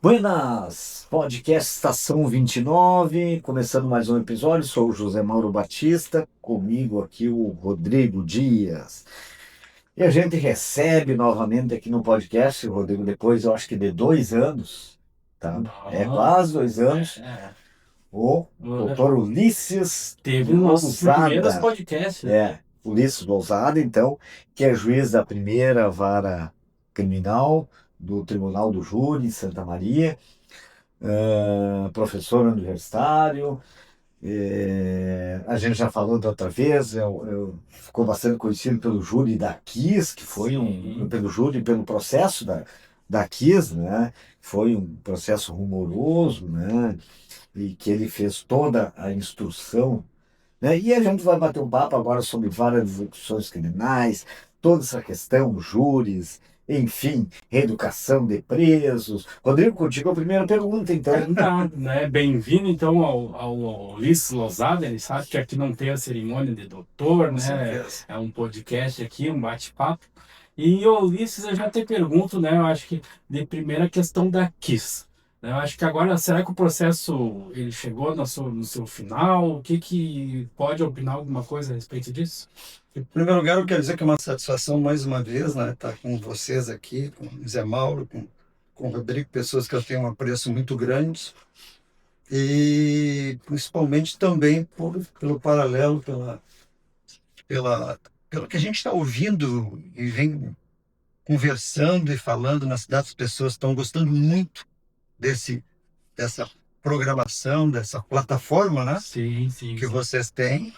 Buenas! Podcast Estação 29, começando mais um episódio. Sou o José Mauro Batista, comigo aqui o Rodrigo Dias. E a gente recebe novamente aqui no podcast, Rodrigo, depois eu acho que de 2 anos, tá? É quase 2 anos, o doutor Ulisses Teve nossos primeiros Lousada. podcasts, né? Ulisses Lousada, então, que é juiz da primeira vara criminal do Tribunal do Júri em Santa Maria, professor universitário. A gente já falou da outra vez, ficou bastante conhecido pelo júri da KIS, que foi Sim. pelo júri, pelo processo da KIS, né? Foi um processo rumoroso, né? E que ele fez toda a instrução, né? E a gente vai bater um papo agora sobre várias execuções criminais, toda essa questão, júris, enfim, reeducação de presos. Rodrigo, contigo a primeira pergunta, então. Tá, né? Bem-vindo, então, ao Ulisses Lousada. Ele sabe que aqui não tem a cerimônia de doutor, Com né? certeza. É um podcast aqui, um bate-papo. E, Ulisses, eu já te pergunto, né? Eu acho que de primeira questão da KISS. Né? Eu acho que agora, será que o processo ele chegou no seu final? O que pode opinar alguma coisa a respeito disso? Em primeiro lugar, eu quero dizer que é uma satisfação mais uma vez, né, estar com vocês aqui, com o Zé Mauro, com o Rodrigo, pessoas que eu tenho um apreço muito grande, e principalmente também pelo paralelo, pelo que a gente está ouvindo e vem conversando e falando na cidade, as pessoas estão gostando muito dessa programação, dessa plataforma, né, Sim, sim, que sim. vocês têm,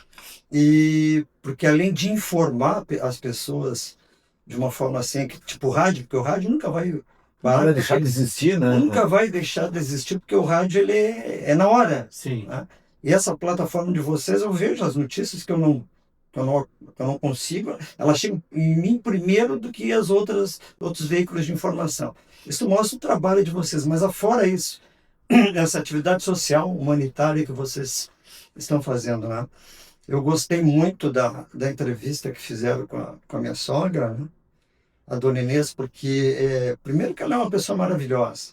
e porque além de informar as pessoas de uma forma assim, que, tipo rádio, porque o rádio nunca vai Não parar, vai deixar de porque existir, né? nunca vai deixar de existir, porque o rádio ele é na hora, Sim. né? E essa plataforma de vocês, eu vejo as notícias que eu não consigo, elas chegam em mim primeiro do que outros veículos de informação. Isso mostra o trabalho de vocês, mas afora isso, essa atividade social, humanitária que vocês estão fazendo, né? Eu gostei muito da entrevista que fizeram com a minha sogra, né? A dona Inês, porque, primeiro, que ela é uma pessoa maravilhosa,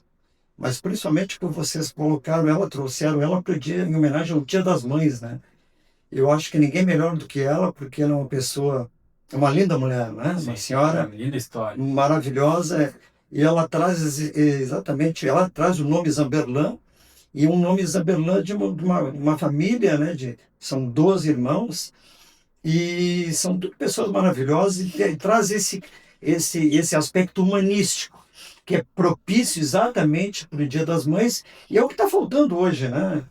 mas principalmente que vocês colocaram ela, trouxeram ela para o dia, em homenagem ao Dia das Mães, né? Eu acho que ninguém melhor do que ela, porque ela é uma pessoa, é uma linda mulher, né? Uma Sim, uma senhora linda história. maravilhosa, e ela traz exatamente, ela traz o nome Zamberlan, e um nome Zamberlan de uma família, né? São 12 irmãos, e são tudo pessoas maravilhosas e traz esse aspecto humanístico, que é propício exatamente para o Dia das Mães, e é o que está faltando hoje, né?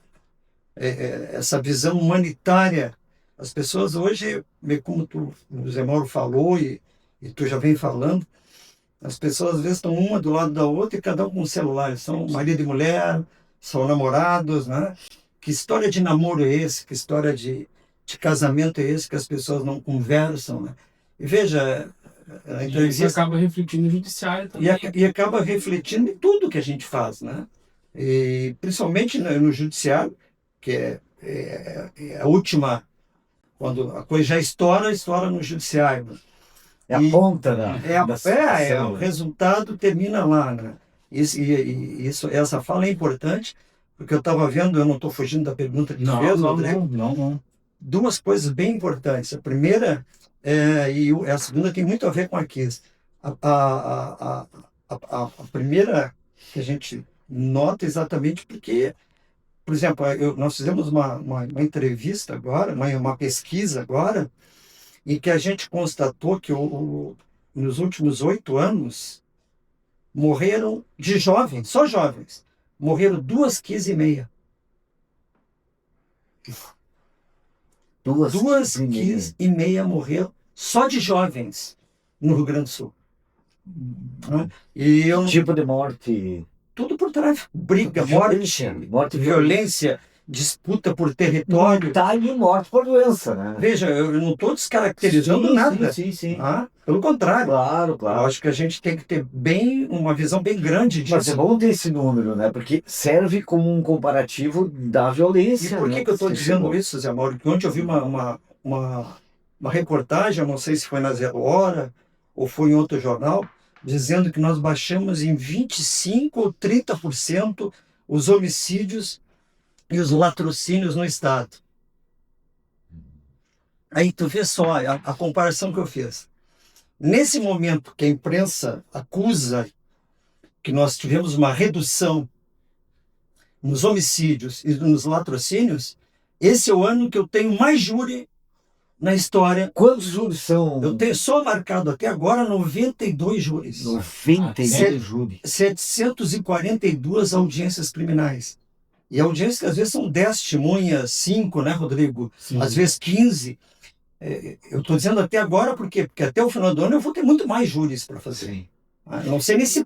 Essa visão humanitária. As pessoas hoje, como o Zé Mauro falou e tu já vem falando, as pessoas às vezes estão uma do lado da outra e cada um com um celular. São marido e mulher, são namorados, né? Que história de namoro é esse? Que história de casamento é esse que as pessoas não conversam, né? E veja, a E isso entrevista acaba refletindo no judiciário e, também. e acaba refletindo em tudo que a gente faz, né? E principalmente no judiciário, que é a última, quando a coisa já estoura, estoura no judiciário. É a E ponta da o situação, né? resultado termina lá, né? Essa fala é importante, porque eu estava vendo, eu não estou fugindo da pergunta que tu Não, fez, não, Rodrigo, não, não, não. duas coisas bem importantes. A primeira, a segunda tem muito a ver com a Kiss. A primeira que a gente nota exatamente porque, por exemplo, nós fizemos uma entrevista agora, uma pesquisa agora, em que a gente constatou que nos últimos 8 anos morreram de jovens, só jovens, morreram 2,5 kg. Duas Duas quilos e meia. quilos e meia morreram só de jovens no Rio Grande do Sul, né? E Que tipo de morte? tudo por tráfico, briga, Violência. Morte e violência, disputa por território. Mortalha e morte por doença, né? Veja, eu não estou descaracterizando Sim, nada, sim. tá? Pelo contrário, Claro, eu claro. acho que a gente tem que ter uma visão bem grande Mas é disso. bom ter esse número, né? Porque serve como um comparativo da violência, E por né? que eu estou Sim, dizendo bom. isso, Zé Mauro? Porque ontem eu vi uma reportagem, eu não sei se foi na Zero Hora ou foi em outro jornal, dizendo que nós baixamos em 25 ou 30% os homicídios e os latrocínios no Estado. Aí tu vê só a comparação que eu fiz. Nesse momento que a imprensa acusa que nós tivemos uma redução nos homicídios e nos latrocínios, esse é o ano que eu tenho mais júri na história. Quantos júris são? Eu tenho só marcado até agora 92 júris. 92 júris. 742 audiências criminais. E audiências que às vezes são 10 testemunhas, 5, né, Rodrigo? Sim. Às vezes 15. Eu estou dizendo até agora porque até o final do ano eu vou ter muito mais júris para fazer. Sim. Não sei nem se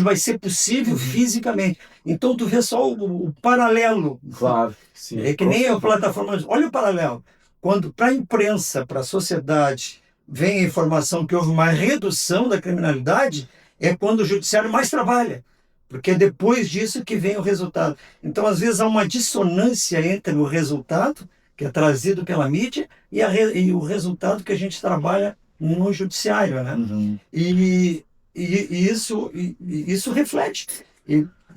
vai ser possível fisicamente. Então tu vê só o paralelo. Claro. Sim. É que nem a plataforma. Olha o paralelo. Quando para a imprensa, para a sociedade, vem a informação que houve uma redução da criminalidade, é quando o judiciário mais trabalha. Porque é depois disso que vem o resultado. Então, às vezes, há uma dissonância entre o resultado, que é trazido pela mídia, e o resultado que a gente trabalha no judiciário, né? Uhum. E isso reflete.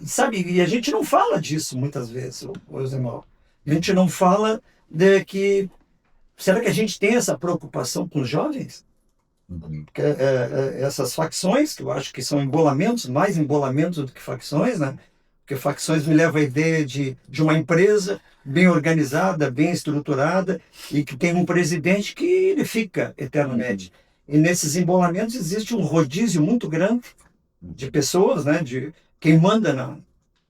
Sabe, e a gente não fala disso muitas vezes, irmão. A gente não fala de que... Será que a gente tem essa preocupação com os jovens? Uhum. Porque, essas facções, que eu acho que são embolamentos, mais embolamentos do que facções, né? Porque facções me levam à ideia de uma empresa bem organizada, bem estruturada, e que tem um presidente que ele fica eternamente. E nesses embolamentos existe um rodízio muito grande de pessoas, né? De quem manda.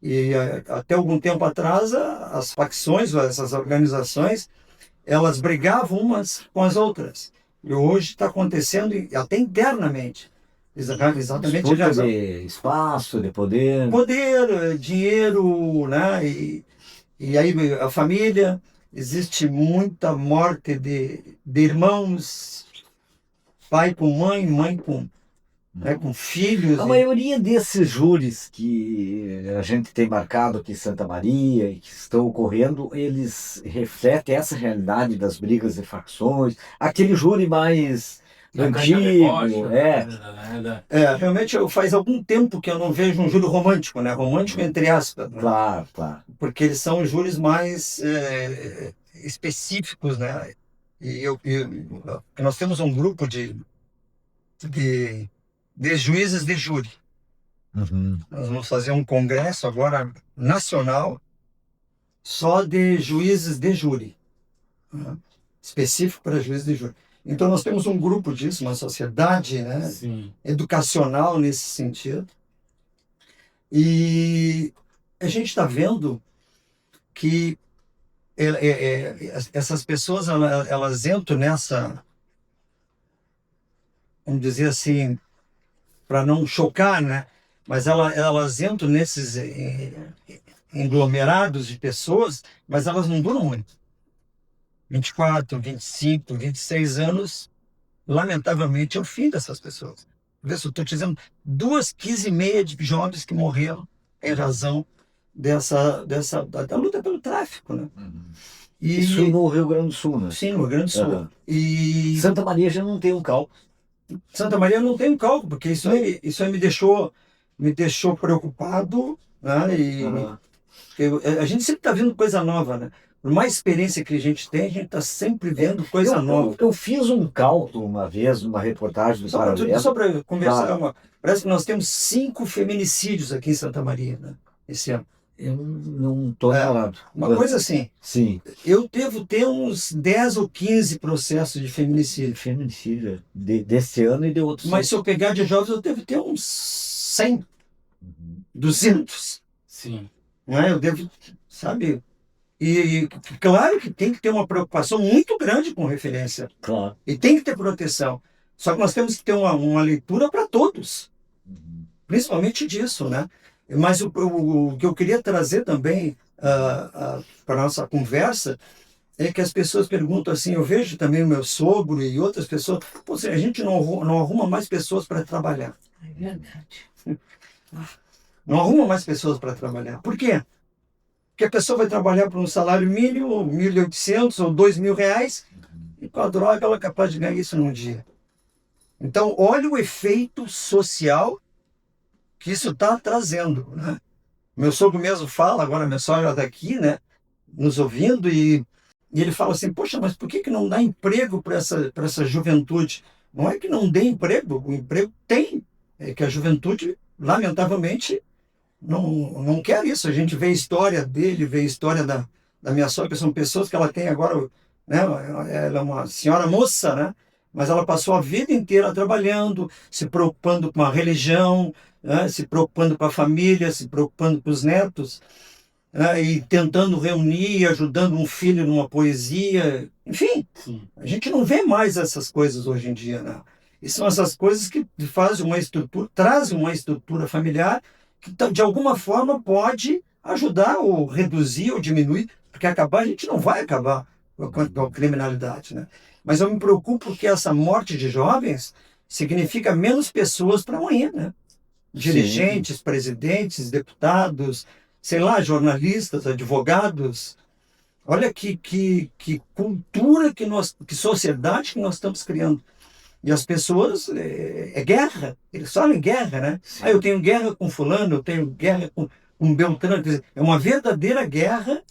E até algum tempo atrás, as facções, essas organizações, elas brigavam umas com as outras. E hoje está acontecendo até internamente. Exatamente. Disputa de espaço, de poder. Poder, dinheiro, né? E aí a família, existe muita morte de irmãos, pai com mãe, mãe com filhos. A maioria desses júris que a gente tem marcado aqui em Santa Maria e que estão ocorrendo, eles refletem essa realidade das brigas e facções, aquele júri mais antigo. Realmente faz algum tempo que eu não vejo um júri romântico, né? Romântico entre aspas. Né? Claro, claro. Porque eles são júris mais específicos, né? E nós temos um grupo de juízes de júri. Uhum. Nós vamos fazer um congresso agora nacional só de juízes de júri, né? Específico para juízes de júri. Então nós temos um grupo disso, uma sociedade, né? Sim. Educacional nesse sentido. E a gente está vendo que essas pessoas elas entram nessa, vamos dizer assim, para não chocar, né? Mas elas entram nesses conglomerados de pessoas, mas elas não duram muito. 24, 25, 26 anos, lamentavelmente, é o fim dessas pessoas. Eu estou te dizendo, 2,5 kg de jovens que morreram em razão da luta pelo tráfico, né? Uhum. E, isso no Rio Grande do Sul, né? Sim, no Rio Grande do Sul. Uhum. E Santa Maria já não tem um cálculo. Santa Maria não tem cálculo, porque isso aí me deixou preocupado, né? E a gente sempre está vendo coisa nova, né? Por mais experiência que a gente tem, a gente está sempre vendo coisa nova. Eu fiz um cálculo uma vez, numa reportagem do Paralelo. Só para conversar, parece que nós temos 5 feminicídios aqui em Santa Maria, né? Esse ano. Eu não estou falando. Uma coisa assim. Sim. Eu devo ter uns 10 ou 15 processos de feminicídio. Feminicídio desse ano e de outros. Mas se eu pegar de jovens, eu devo ter uns 100, 200. Sim. Né? Eu devo, sabe? E claro que tem que ter uma preocupação muito grande com referência. Claro. E tem que ter proteção. Só que nós temos que ter uma leitura para todos. Principalmente disso, né? Mas o que eu queria trazer também para a nossa conversa é que as pessoas perguntam assim, eu vejo também o meu sogro e outras pessoas, pô, a gente não arruma mais pessoas para trabalhar. É verdade. Não arruma mais pessoas para trabalhar. Por quê? Porque a pessoa vai trabalhar por um salário mínimo, 1.800 ou 2.000 reais, e com a droga ela é capaz de ganhar isso num dia. Então, olha o efeito social que isso está trazendo, né? Meu sogro mesmo fala, agora meu sogro está aqui, né, nos ouvindo, e ele fala assim, poxa, mas por que não dá emprego para essa juventude? Não é que não dê emprego, o emprego tem, é que a juventude, lamentavelmente, não quer isso. A gente vê a história dele, vê a história da minha sogra, que são pessoas que ela tem agora, né, ela é uma senhora moça, né, mas ela passou a vida inteira trabalhando, se preocupando com a religião, né, se preocupando com a família, se preocupando com os netos, né, e tentando reunir, ajudando um filho numa poesia, enfim, Sim. a gente não vê mais essas coisas hoje em dia, né? E são essas coisas que fazem uma estrutura, trazem uma estrutura familiar que de alguma forma pode ajudar ou reduzir ou diminuir, porque acabar a gente não vai acabar com a criminalidade, né? Mas eu me preocupo que essa morte de jovens significa menos pessoas para amanhã, né? Dirigentes, presidentes, deputados, sei lá, jornalistas, advogados. Olha que cultura que sociedade que nós estamos criando. E as pessoas, é guerra, eles falam em guerra, né? Sim. Ah, eu tenho guerra com fulano, eu tenho guerra com Beltrano. Quer dizer, é uma verdadeira guerra,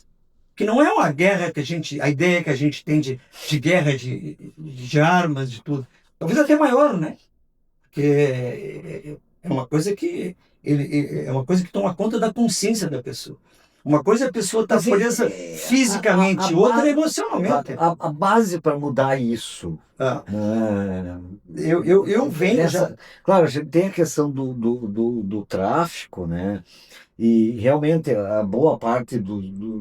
que não é uma guerra a ideia que a gente tem de guerra de armas, de tudo. Talvez até maior, né? Porque é uma coisa que é uma coisa que toma conta da consciência da pessoa. Uma coisa é a pessoa estar presa fisicamente, outra é emocionalmente. A base para mudar isso. Ah, né, eu venho já. Claro, a gente tem a questão do tráfico, né? E realmente a boa parte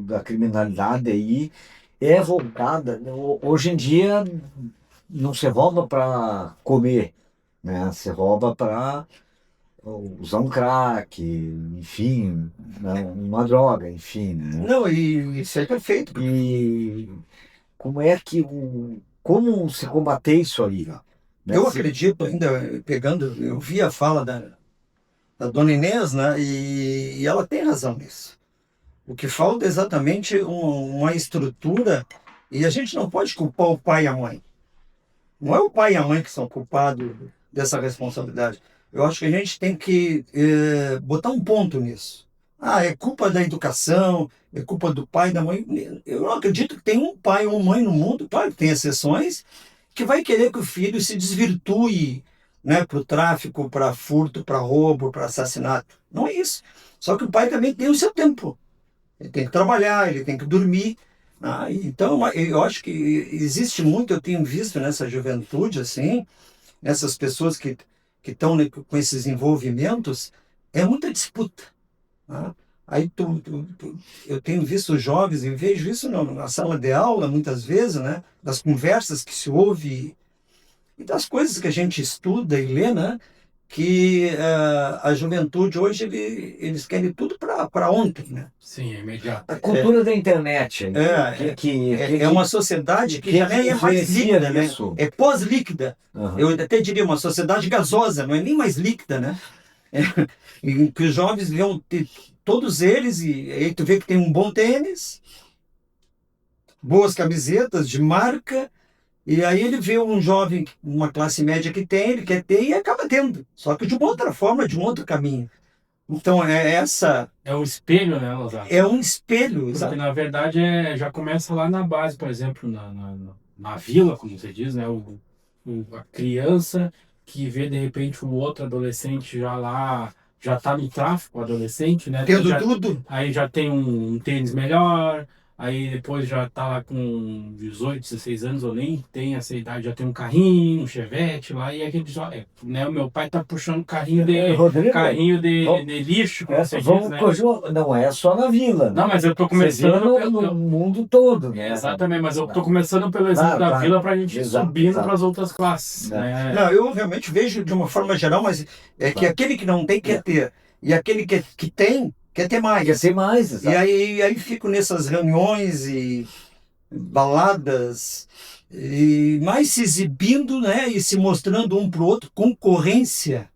da criminalidade aí é voltada. Hoje em dia não se rouba para comer, né? Se rouba para usar um crack, enfim, né? Uma droga, enfim, né? Não, e isso é perfeito. E como é que como se combater isso aí? Né? Eu acredito ainda, eu vi a fala da dona Inês, né? E ela tem razão nisso. O que falta é exatamente uma estrutura, e a gente não pode culpar o pai e a mãe. Não é o pai e a mãe que são culpados dessa responsabilidade. Eu acho que a gente tem que botar um ponto nisso. Ah, é culpa da educação, é culpa do pai e da mãe. Eu não acredito que tem um pai ou uma mãe no mundo, claro que tem exceções, que vai querer que o filho se desvirtue, né, para o tráfico, para furto, para roubo, para assassinato. Não é isso. Só que o pai também tem o seu tempo. Ele tem que trabalhar, ele tem que dormir. Então, eu acho que existe muito, eu tenho visto nessa juventude, assim, nessas pessoas que estão com esses envolvimentos, é muita disputa. Tá? Aí eu tenho visto jovens, e vejo isso na sala de aula, muitas vezes, né, das conversas que se ouve e das coisas que a gente estuda e lê, né, que a juventude hoje eles querem tudo para ontem, né? Sim, é imediato. A cultura da internet. É uma sociedade que já nem é mais líquida, né? isso? É pós-líquida. Aham. Eu até diria uma sociedade gasosa, não é nem mais líquida, né? Em que os jovens vão ter todos eles, e aí tu vê que tem um bom tênis, boas camisetas de marca, e aí ele vê um jovem, uma classe média que tem, ele quer ter e acaba tendo, só que de uma outra forma, de um outro caminho. Então É um espelho, né, Lozada? é um espelho, Porque, sabe? na verdade, já começa lá na base, por exemplo, na vila, como você diz, né? A criança que vê, de repente, o outro adolescente já lá, já tá no tráfico, o adolescente, né? Tendo tudo. Aí já tem um tênis melhor, aí depois já tá lá com 18, 16 anos, ou nem tem essa idade, já tem um carrinho, um Chevette lá, e aquele né? O meu pai tá puxando Rodrigo, carrinho de lixo, como você diz, né? Não é só na vila. Né? Não, mas eu tô Você vê começando no mundo todo. Né? Exatamente, mas eu tô começando pelo exemplo da vila pra gente ir subindo para as outras classes. Né? Não, eu realmente vejo de uma forma geral, mas é que aquele que não tem quer ter, e aquele que tem quer ter mais. Quer ter mais, exato. E aí fico nessas reuniões e baladas, e mais se exibindo, né, e se mostrando um para o outro, concorrência.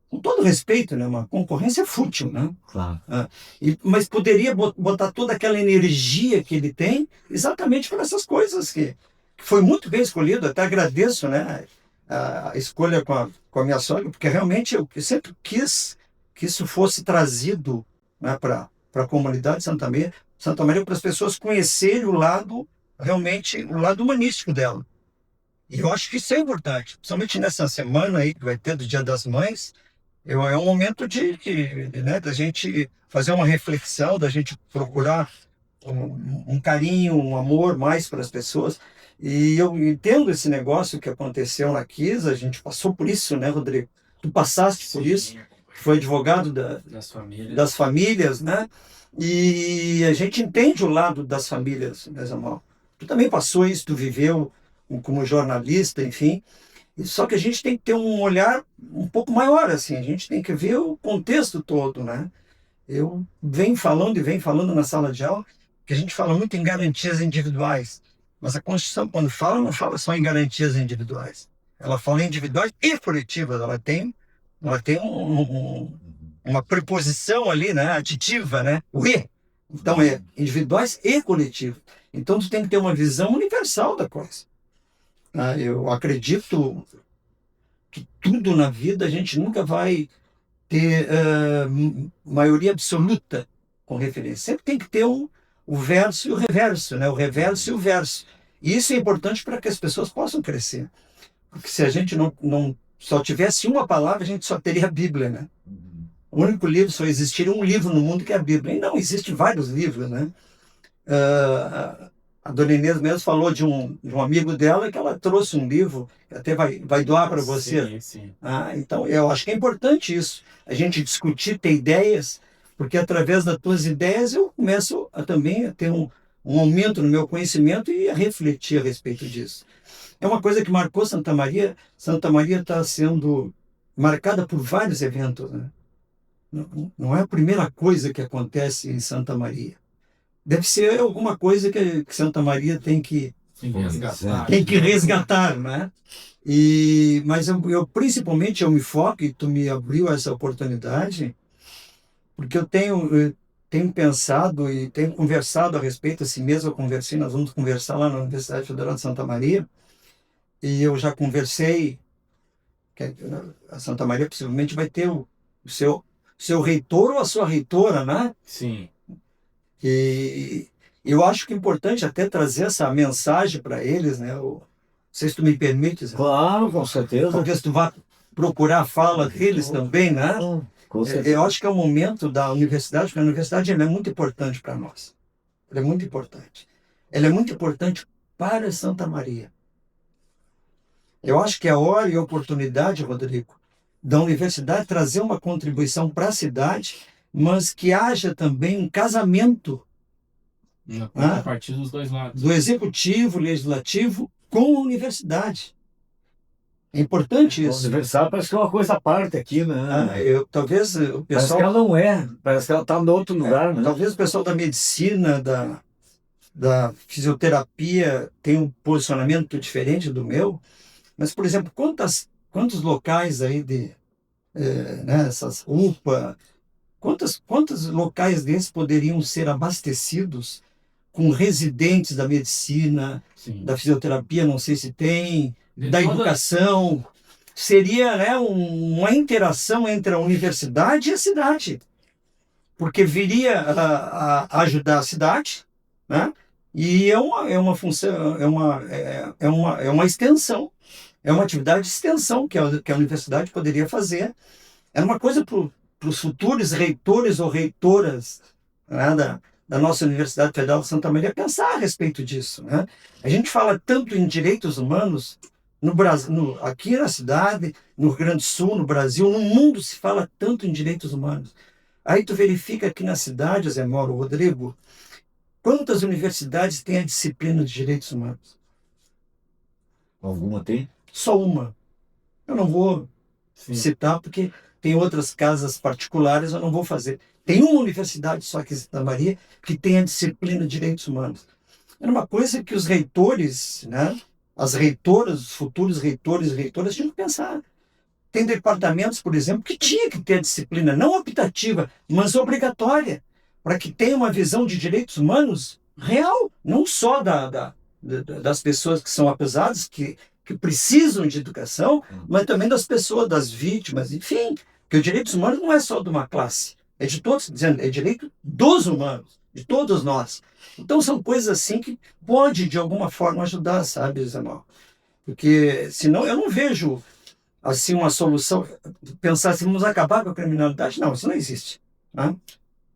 Com todo respeito, né, uma concorrência fútil, né? Claro. Mas poderia botar toda aquela energia que ele tem exatamente para essas coisas que foi muito bem escolhido. Até agradeço, né, a escolha com a minha sogra, porque realmente eu sempre quis que isso fosse trazido, né, para a comunidade de Santa Maria, para as pessoas conhecerem o lado, realmente, o lado humanístico dela. E eu acho que isso é importante, principalmente nessa semana aí que vai ter do Dia das Mães. É um momento né, da gente fazer uma reflexão, da gente procurar um carinho, um amor mais para as pessoas. E eu entendo esse negócio que aconteceu na Kiss, a gente passou por isso, né, Rodrigo? Tu passaste por isso, foi advogado das famílias, né? E a gente entende o lado das famílias, né, Samuel? Tu também passou isso, tu viveu como jornalista, enfim. Só que a gente tem que ter um olhar um pouco maior, assim, a gente tem que ver o contexto todo, né? Eu venho falando na sala de aula, que a gente fala muito em garantias individuais, mas a Constituição, quando fala, não fala só em garantias individuais. Ela fala em individuais e coletivas, ela tem uma preposição ali, né, aditiva, né? O e. Então é individuais e coletivos. Então tu tem que ter uma visão universal da coisa. Eu acredito que tudo na vida a gente nunca vai ter maioria absoluta com referência. Sempre tem que ter o verso e o reverso, né? O reverso e o verso. E isso é importante para que as pessoas possam crescer. Porque se a gente não só tivesse uma palavra, a gente só teria a Bíblia, né? O único livro, só existiria um livro no mundo que é a Bíblia. E não, existem vários livros, né? A dona Inês mesmo falou de um amigo dela que ela trouxe um livro, que até vai doar para você. Sim, sim. Então, eu acho que é importante isso, a gente discutir, ter ideias, porque através das tuas ideias eu começo também a ter um aumento no meu conhecimento e a refletir a respeito disso. É uma coisa que marcou Santa Maria. Santa Maria está sendo marcada por vários eventos, né? Não é a primeira coisa que acontece em Santa Maria. Deve ser alguma coisa que Santa Maria tem que resgatar, né? Mas eu principalmente eu me foco, e tu me abriu essa oportunidade, porque eu tenho pensado e tenho conversado a respeito, assim mesmo eu conversei, nós vamos conversar lá na Universidade Federal de Santa Maria, e eu já conversei, que a Santa Maria possivelmente vai ter o seu reitor ou a sua reitora, né? Sim. E eu acho que é importante até trazer essa mensagem para eles, né? Não sei se tu me permites. Claro, com certeza. Talvez tu vá procurar a fala deles também, né? Com certeza. Eu acho que é o momento da universidade, porque a universidade ela é muito importante para nós. Ela é muito importante. Ela é muito importante para Santa Maria. Eu acho que é a hora e a oportunidade, Rodrigo, da universidade trazer uma contribuição para a cidade, mas que haja também um casamento a partir dos dois lados. Do executivo, legislativo, com a universidade. É importante isso. A universidade parece que é uma coisa à parte aqui, né? Talvez o pessoal... Parece que ela não é, parece que ela está em outro lugar, né? Talvez o pessoal da medicina, da fisioterapia tenha um posicionamento diferente do meu, mas, por exemplo, quantos locais aí né, essas UPA, quantos locais desses poderiam ser abastecidos com residentes da medicina, Sim. da fisioterapia, não sei se tem, da educação? Seria, né, uma interação entre a universidade e a cidade, porque viria a ajudar a cidade, né? E é uma função, é uma extensão, é uma atividade de extensão que a universidade poderia fazer. Era uma coisa para os futuros reitores ou reitoras, né, da nossa Universidade Federal de Santa Maria pensar a respeito disso, né? A gente fala tanto em direitos humanos no Brasil, aqui na cidade, no Rio Grande do Sul, no Brasil, no mundo se fala tanto em direitos humanos. Aí tu verifica aqui na cidade, Zé Mauro, Rodrigo, quantas universidades têm a disciplina de direitos humanos? Alguma tem? Só uma. Eu não vou citar porque tem outras casas particulares, eu não vou fazer. Tem uma universidade só aqui em Santa Maria que tem a disciplina de direitos humanos. Era uma coisa que os reitores, né, as reitoras, os futuros reitores e reitoras tinham que pensar. Tem departamentos, por exemplo, que tinha que ter a disciplina não optativa, mas obrigatória, para que tenha uma visão de direitos humanos real, não só das pessoas que são acusadas, que que precisam de educação, mas também das pessoas, das vítimas, enfim. Porque os direitos humanos não é só de uma classe, é de todos, dizendo, é direito dos humanos, de todos nós. Então são coisas assim que pode, de alguma forma, ajudar, sabe, Zé Mal? Porque senão eu não vejo assim uma solução, pensar assim, vamos acabar com a criminalidade. Não, isso não existe. Né?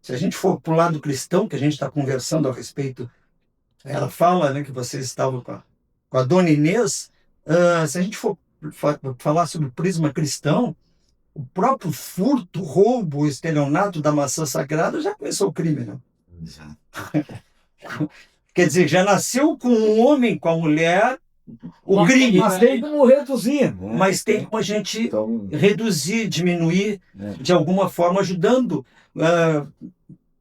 Se a gente for para o lado cristão, que a gente está conversando a respeito, ela fala, né, que vocês estavam com a dona Inês, se a gente for falar sobre o prisma cristão, o próprio furto, roubo, o estelionato da maçã sagrada já começou o crime, né? Já. Quer dizer, já nasceu com o homem, com a mulher, o crime. Mas tem como reduzir, né? Mas tem como a gente Então, reduzir, diminuir, de alguma forma ajudando.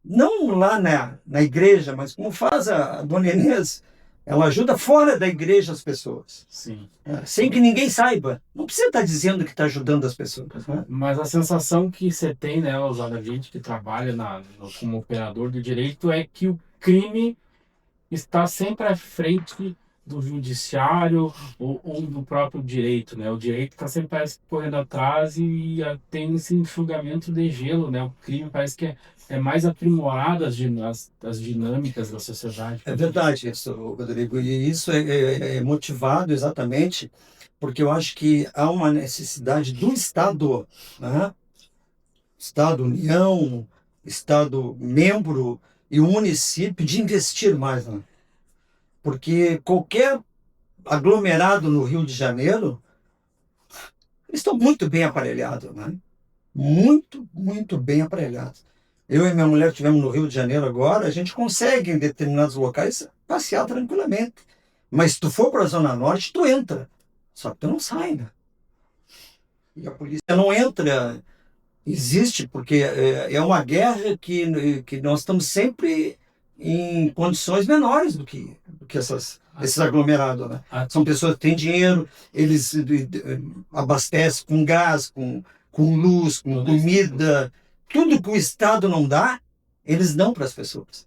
Não lá na igreja, mas como faz a dona Inês, ela ajuda fora da igreja as pessoas. Sim. Sem que ninguém saiba. Não precisa estar dizendo que está ajudando as pessoas. Né? Mas a sensação que você tem, né, Oswaldo, a gente que trabalha como operador do direito, é que o crime está sempre à frente do judiciário ou do próprio direito, né? O direito está sempre parece, correndo atrás e tem esse enxugamento de gelo, né? O crime parece que é mais aprimorado as dinâmicas da sociedade. É verdade isso, Rodrigo. E isso é motivado exatamente porque eu acho que há uma necessidade do Estado, né? Estado, União, Estado membro e o município de investir mais, né? Porque qualquer aglomerado no Rio de Janeiro, eles estão muito bem aparelhados, né? Muito, muito bem aparelhados. Eu e minha mulher estivemos no Rio de Janeiro agora, a gente consegue em determinados locais passear tranquilamente. Mas se tu for para a Zona Norte, tu entra. Só que tu não sai, né? E a polícia não entra. Existe, porque é uma guerra que nós estamos sempre em condições menores do que esses aglomerados. Né? São pessoas que têm dinheiro, eles abastecem com gás, com luz, com comida. Tudo que o Estado não dá, eles dão para as pessoas.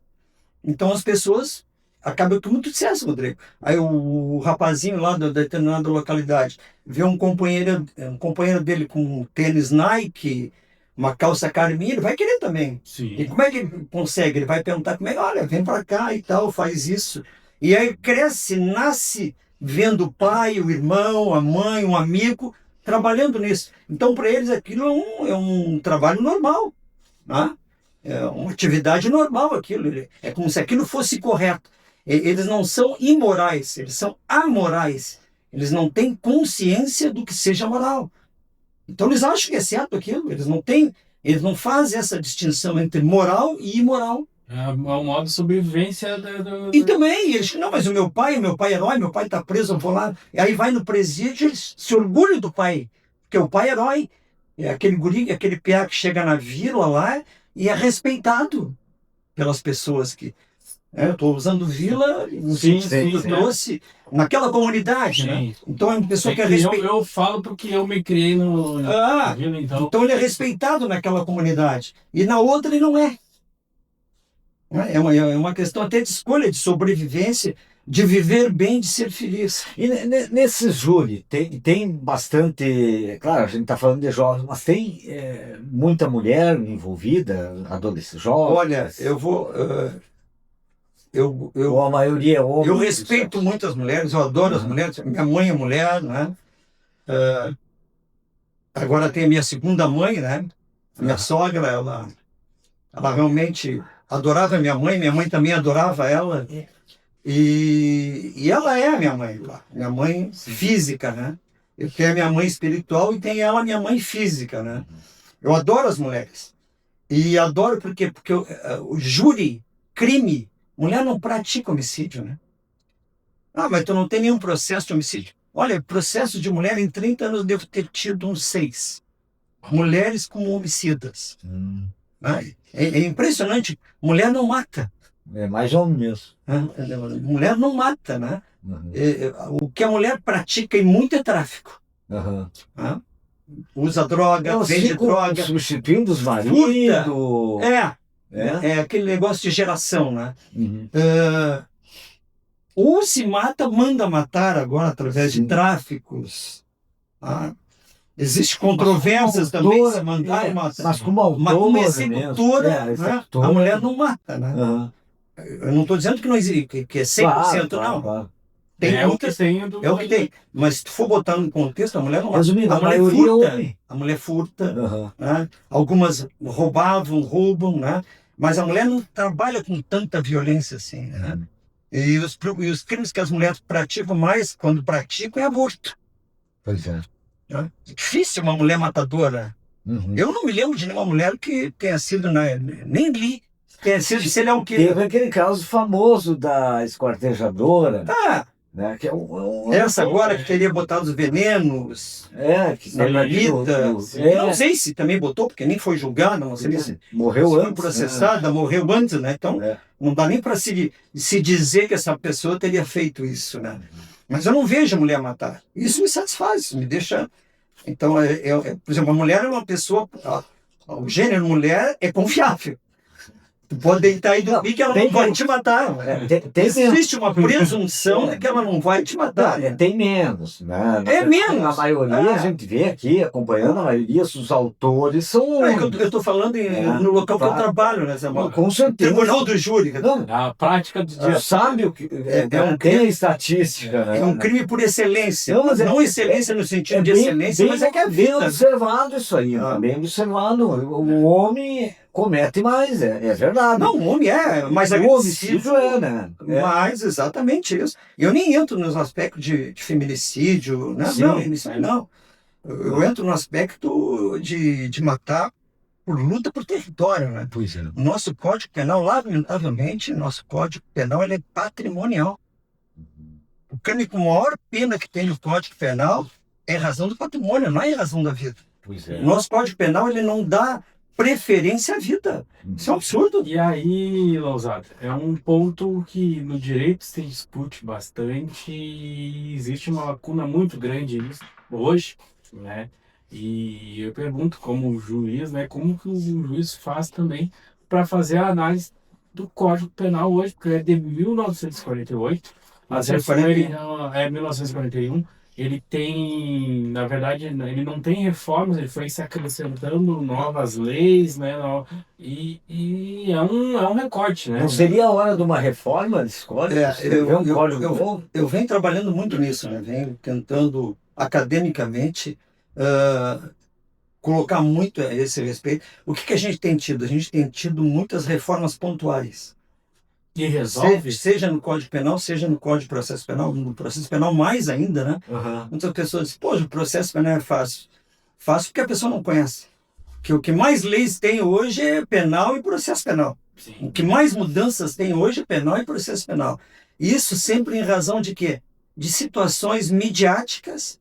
Então as pessoas acabam com muito sucesso, Rodrigo. Aí o rapazinho lá da determinada localidade vê um companheiro dele com um tênis Nike, uma calça Carminha, ele vai querer também. Sim. E como é que ele consegue? Ele vai perguntar como é, olha, vem para cá e tal, faz isso. E aí cresce, nasce vendo o pai, o irmão, a mãe, um amigo trabalhando nisso. Então, para eles, aquilo é um trabalho normal. Né? É uma atividade normal aquilo. É como se aquilo fosse correto. Eles não são imorais, eles são amorais. Eles não têm consciência do que seja moral. Então eles acham que é certo aquilo. Eles não fazem essa distinção entre moral e imoral. É um modo de sobrevivência E também, eles não, mas o meu pai é herói, meu pai está preso, eu vou lá. E aí vai no presídio, eles se orgulham do pai, porque o pai é herói. É aquele guri, aquele piá que chega na vila lá e é respeitado pelas pessoas que... eu estou usando vila, no sentido que eu trouxe, naquela comunidade, né? Então é uma pessoa que é respeitada. Eu falo porque eu me criei na vila, então ele é respeitado naquela comunidade. E na outra ele não é. É uma questão até de escolha, de sobrevivência, de viver bem, de ser feliz. E nesse júri tem bastante, claro, a gente está falando de jovens, mas tem muita mulher envolvida, adolescentes, jovens. Olha, ou a maioria é homem. Eu respeito muito as mulheres, eu adoro as mulheres. Minha mãe é mulher, né? Agora tem a minha segunda mãe, né? Minha sogra, ela realmente adorava minha mãe também adorava ela. E ela é a minha mãe física, né? Eu tenho a minha mãe espiritual e tem ela, minha mãe física, né? Eu adoro as mulheres. E adoro porque o júri, crime, mulher não pratica homicídio, né? Mas tu não tem nenhum processo de homicídio. Olha, processo de mulher em 30 anos eu devo ter tido uns 6. Mulheres como homicidas. É impressionante. Mulher não mata. É mais homem mesmo. Mulher não mata, né? O que a mulher pratica em muito é tráfico. Usa droga, vende droga. Substituindo os maridos. É aquele negócio de geração, né? ou se mata, manda matar agora através de Sim. tráficos. Tá? Existem controvérsias também se mandar matar. Mas como Uma autora executora, mesmo. né? Executora. A mulher não mata, né? Aham. Eu não estou dizendo que não existe, que é 100%, não. Claro. Tem É o que muitas, tem do. é o que tem. Mas se tu for botar no contexto, a mulher não mata. Resumindo, A a mulher maioria é furta. homem. A mulher furta. Aham. Né? Algumas roubam, né? Mas a mulher não trabalha com tanta violência assim, né? E os crimes que as mulheres praticam mais, quando praticam, é aborto. Pois é. Né? É difícil uma mulher matadora. Uhum. Eu não me lembro de nenhuma mulher que tenha sido, nem li, tenha sido serial killer. Teve aquele caso famoso da esquartejadora, Ah, né? Que é essa agora que teria botado os venenos que na teve ali Anitta. Não sei se também botou, porque nem foi julgada, não sei se morreu foi antes. processada, morreu antes, né? Então, É. não dá nem para se dizer que essa pessoa teria feito isso, né? Mas eu não vejo a mulher matar. Isso me satisfaz, isso me deixa... Então, por exemplo, a mulher é uma pessoa... O gênero mulher é confiável. Tu pode deitar e dormir que ela não vai te matar. Existe uma presunção de que ela não vai te matar. Né? Tem menos, né? É menos. A maioria, a gente vê aqui, acompanhando, a maioria dos autores são... Eu estou falando no local que eu trabalho, né, Zé? Com certeza. Tribunal do júri. Não, A prática do dia. sabe o que... tem a estatística, né? É um crime por excelência. Não, mas não excelência no sentido de excelência, mas é que é bem vida. observado isso aí, bem observado. O homem comete mais, é verdade. Não, o homem mais o agressivo. homicídio né? Mas exatamente isso. Eu nem entro nos aspectos de feminicídio, né? Sim. Não, feminicídio não. Eu entro no aspecto de matar por luta por território, né? Pois é. O nosso Código Penal, lamentavelmente, nosso Código Penal ele é patrimonial. O crime com maior pena que tem no Código Penal é em razão do patrimônio, não é em razão da vida. Pois é. O nosso Código Penal ele não dá preferência à vida. Isso é um absurdo. E aí, Lousada, é um ponto que no direito se discute bastante e existe uma lacuna muito grande nisso hoje, né? E eu pergunto como juiz, né, como que o juiz faz também para fazer a análise do Código Penal hoje, porque é de 1948, as reformas é 1941. Ele tem, na verdade, ele não tem reformas, ele foi se acrescentando novas leis, né? E é um recorte, né? Não seria a hora de uma reforma desse código? Eu venho trabalhando muito nisso, né? Venho tentando academicamente colocar muito a esse respeito. O que a gente tem tido? A gente tem tido muitas reformas pontuais. E resolve? Seja no Código Penal, seja no Código de Processo Penal, no processo penal mais ainda, né? Uhum. Muitas pessoas dizem, poxa, o processo penal é fácil. Fácil porque a pessoa não conhece. Que o que mais leis tem hoje é penal e processo penal. Sim. O que mais mudanças tem hoje é penal e processo penal. Isso sempre em razão de quê? De situações midiáticas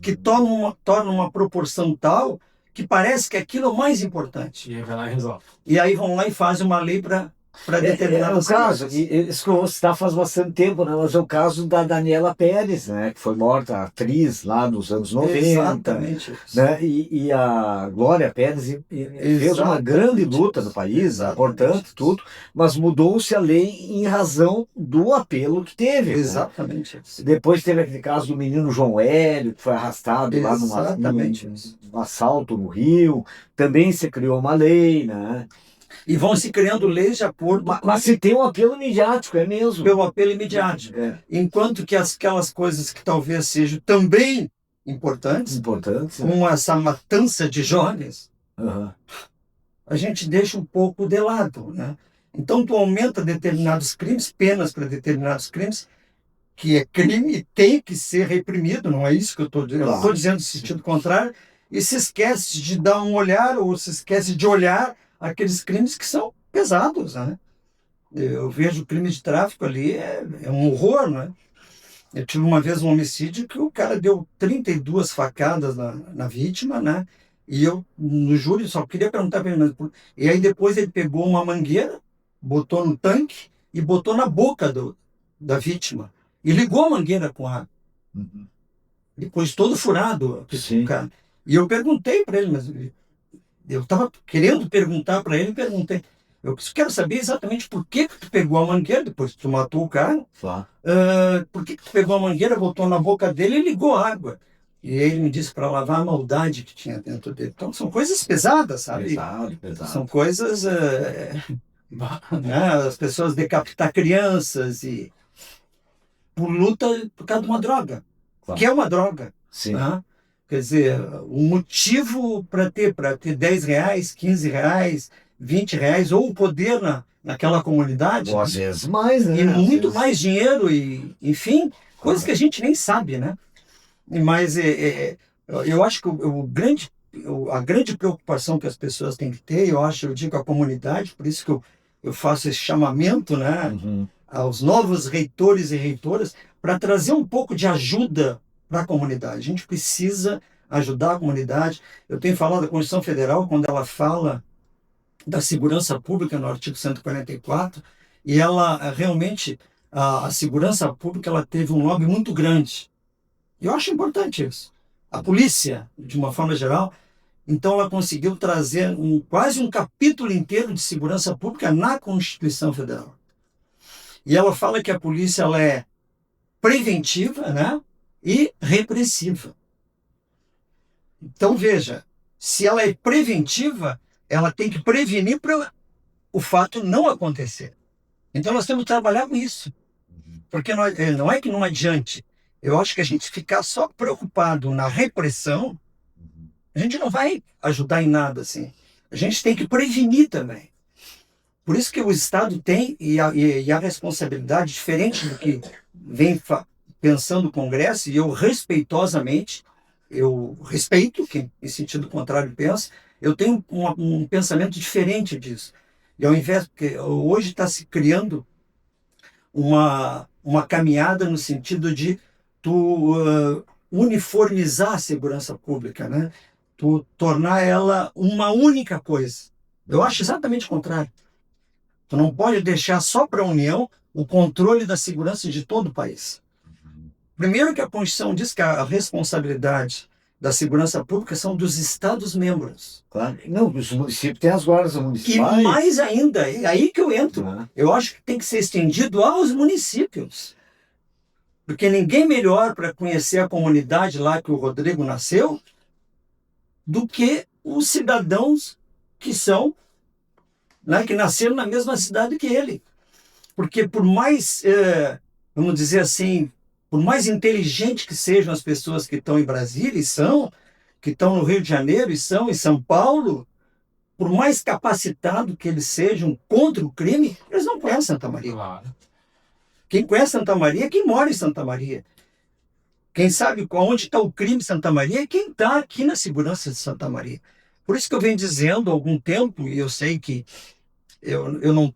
que tornam uma proporção tal que parece que aquilo é o mais importante. E aí vai lá e resolve. E aí vão lá e fazem uma lei para determinar o caso, isso que você está faz bastante tempo, né? Mas é o caso da Daniela Pérez, né? Que foi morta, atriz lá nos anos 90. Exatamente. Né? E a Glória Pérez fez uma grande luta no país, importante, tudo, mas mudou-se a lei em razão do apelo que teve. Exatamente. Né? Depois teve aquele caso do menino João Hélio, que foi arrastado lá num assalto no Rio. Também se criou uma lei, né? E vão se criando leis de acordo com... Mas se tem um apelo midiático, é mesmo. Pelo apelo midiático. Enquanto que aquelas coisas que talvez sejam também importantes, como essa matança de jovens, a gente deixa um pouco de lado, né? Então tu aumenta determinados crimes, penas para determinados crimes, que é crime e tem que ser reprimido, não é isso que eu estou dizendo. Eu estou dizendo no sentido contrário, e se esquece de dar um olhar, ou se esquece de olhar aqueles crimes que são pesados, né? Eu vejo o crime de tráfico ali, é um horror, né? Eu tive uma vez um homicídio que o cara deu 32 facadas na vítima, né? E eu, no júri, só queria perguntar para ele, e aí depois ele pegou uma mangueira, botou no tanque e botou na boca da vítima. E ligou a mangueira com ar. Depois todo furado. Cara. E eu perguntei para ele, mas eu estava querendo perguntar para ele, perguntei, Eu quero saber exatamente por que que tu pegou a mangueira, depois que tu matou o cara, Claro. por que que tu pegou a mangueira, botou na boca dele e ligou a água. E ele me disse para lavar a maldade que tinha dentro dele. Então são coisas pesadas, sabe? Pesado, pesado. São coisas, Bah, né, as pessoas decapitar crianças e por luta por causa de uma droga, Claro. que é uma droga. Sim. Tá? Quer dizer, o motivo para ter R$ 10, R$ 15, R$ 20, ou o poder naquela comunidade, Ou né? às vezes mais, né? E Às muito vezes- mais dinheiro, e, enfim, coisas Claro. que a gente nem sabe, né? Mas eu acho que a grande preocupação que as pessoas têm que ter, eu digo à comunidade, por isso que eu faço esse chamamento, né, Uhum. aos novos reitores e reitoras, para trazer um pouco de ajuda para a comunidade. A gente precisa ajudar a comunidade. Eu tenho falado da Constituição Federal, quando ela fala da segurança pública no artigo 144, e ela realmente, a segurança pública, ela teve um lobby muito grande. Eu acho importante isso. A polícia, de uma forma geral, então ela conseguiu trazer quase um capítulo inteiro de segurança pública na Constituição Federal. E ela fala que a polícia ela é preventiva, né, e repressiva. Então veja, se ela é preventiva, ela tem que prevenir para o fato não acontecer. Então nós temos que trabalhar com isso. Porque não é que não adiante. Eu acho que a gente ficar só preocupado na repressão, a gente não vai ajudar em nada assim. A gente tem que prevenir também. Por isso que o Estado tem e a responsabilidade, diferente do que vem pensando o Congresso, e eu respeitosamente, eu respeito quem em sentido contrário pensa, eu tenho um pensamento diferente disso. E ao invés, porque hoje está se criando uma caminhada no sentido de tu uniformizar a segurança pública, né? Tu tornar ela uma única coisa. Eu acho exatamente o contrário. Tu não pode deixar só para a União o controle da segurança de todo o país. Primeiro que a Constituição diz que a responsabilidade da segurança pública são dos Estados-membros. Claro. Não, os municípios têm as guardas E municipais. mais ainda, é aí que eu entro. Né? Eu acho que tem que ser estendido aos municípios. Porque ninguém melhor para conhecer a comunidade lá que o Rodrigo nasceu do que os cidadãos que são, né, que nasceram na mesma cidade que ele. Porque por mais, vamos dizer assim, por mais inteligente que sejam as pessoas que estão em Brasília e são, que estão no Rio de Janeiro e são em São Paulo, por mais capacitado que eles sejam contra o crime, eles não conhecem Santa Maria. claro. Quem conhece Santa Maria é quem mora em Santa Maria. Quem sabe onde está o crime em Santa Maria é quem está aqui na segurança de Santa Maria. Por isso que eu venho dizendo há algum tempo, e eu sei que eu não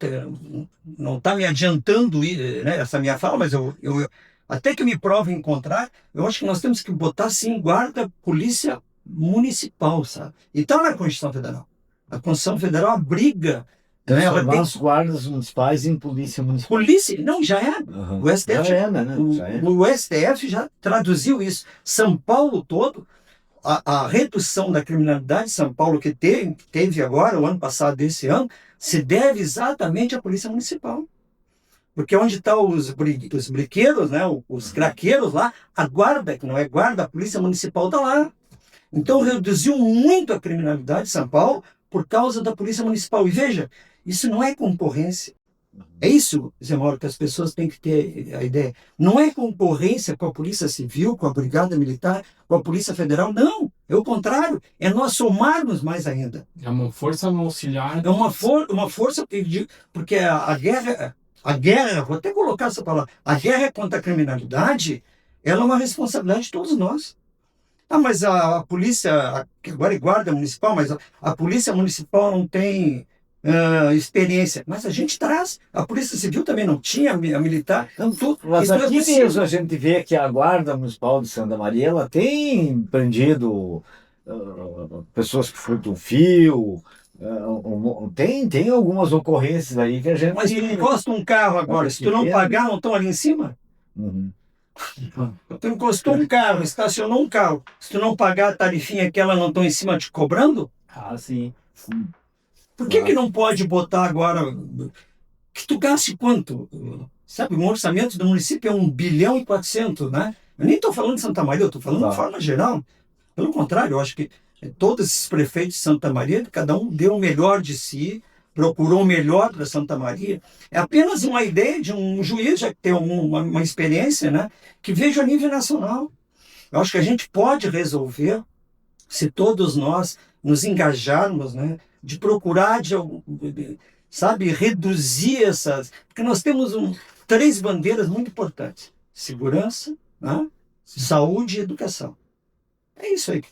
está me adiantando, né, essa minha fala, mas até que me prove em contrário, eu acho que nós temos que botar, sim, guarda, polícia municipal, sabe? E está na Constituição Federal. A Constituição Federal abriga, né, ela Transformar tem as guardas municipais em polícia municipal. polícia, não, já é. Uhum. O STF, Já é, né? Já é. o STF já traduziu isso. São Paulo todo, a redução da criminalidade, São Paulo que teve agora, o ano passado desse ano, se deve exatamente à Polícia Municipal. Porque onde estão os briqueiros, né, os craqueiros lá, a guarda, que não é guarda, a Polícia Municipal está lá. Então reduziu muito a criminalidade de São Paulo por causa da Polícia Municipal. E veja, isso não é concorrência. É isso, Zé Mauro, que as pessoas têm que ter a ideia. Não é concorrência com a Polícia Civil, com a Brigada Militar, com a Polícia Federal. Não, é o contrário. É nós somarmos mais ainda. É uma força auxiliar. É uma força, porque a guerra, vou até colocar essa palavra, a guerra contra a criminalidade, ela é uma responsabilidade de todos nós. Ah, mas a polícia, que agora é guarda municipal, mas a polícia municipal não tem experiência. Mas a gente traz. A Polícia Civil também não tinha, a militar. Não, mas Isso é aqui possível. mesmo a gente vê que a Guarda Municipal de Santa Maria ela tem prendido pessoas que furtam fio. Tem algumas ocorrências aí que a gente. Mas tu encosta um carro agora, se tu não pagar, não estão ali em cima? Uhum. Tu encostou um carro, estacionou um carro, se tu não pagar a tarifinha que ela não estão em cima te cobrando? Ah, sim. Por que não pode botar agora que tu gaste quanto? Sabe, o orçamento do município é 1,4 bilhão, né? Eu nem estou falando de Santa Maria, eu estou falando de forma geral. Pelo contrário, eu acho que todos esses prefeitos de Santa Maria, cada um deu o melhor de si, procurou o melhor para Santa Maria. É apenas uma ideia de um juiz, já que tem uma experiência, né, que veja a nível nacional. Eu acho que a gente pode resolver, se todos nós nos engajarmos, né, de procurar, sabe, reduzir essas... Porque nós temos 3 bandeiras muito importantes: segurança, né, saúde e educação. É isso aí.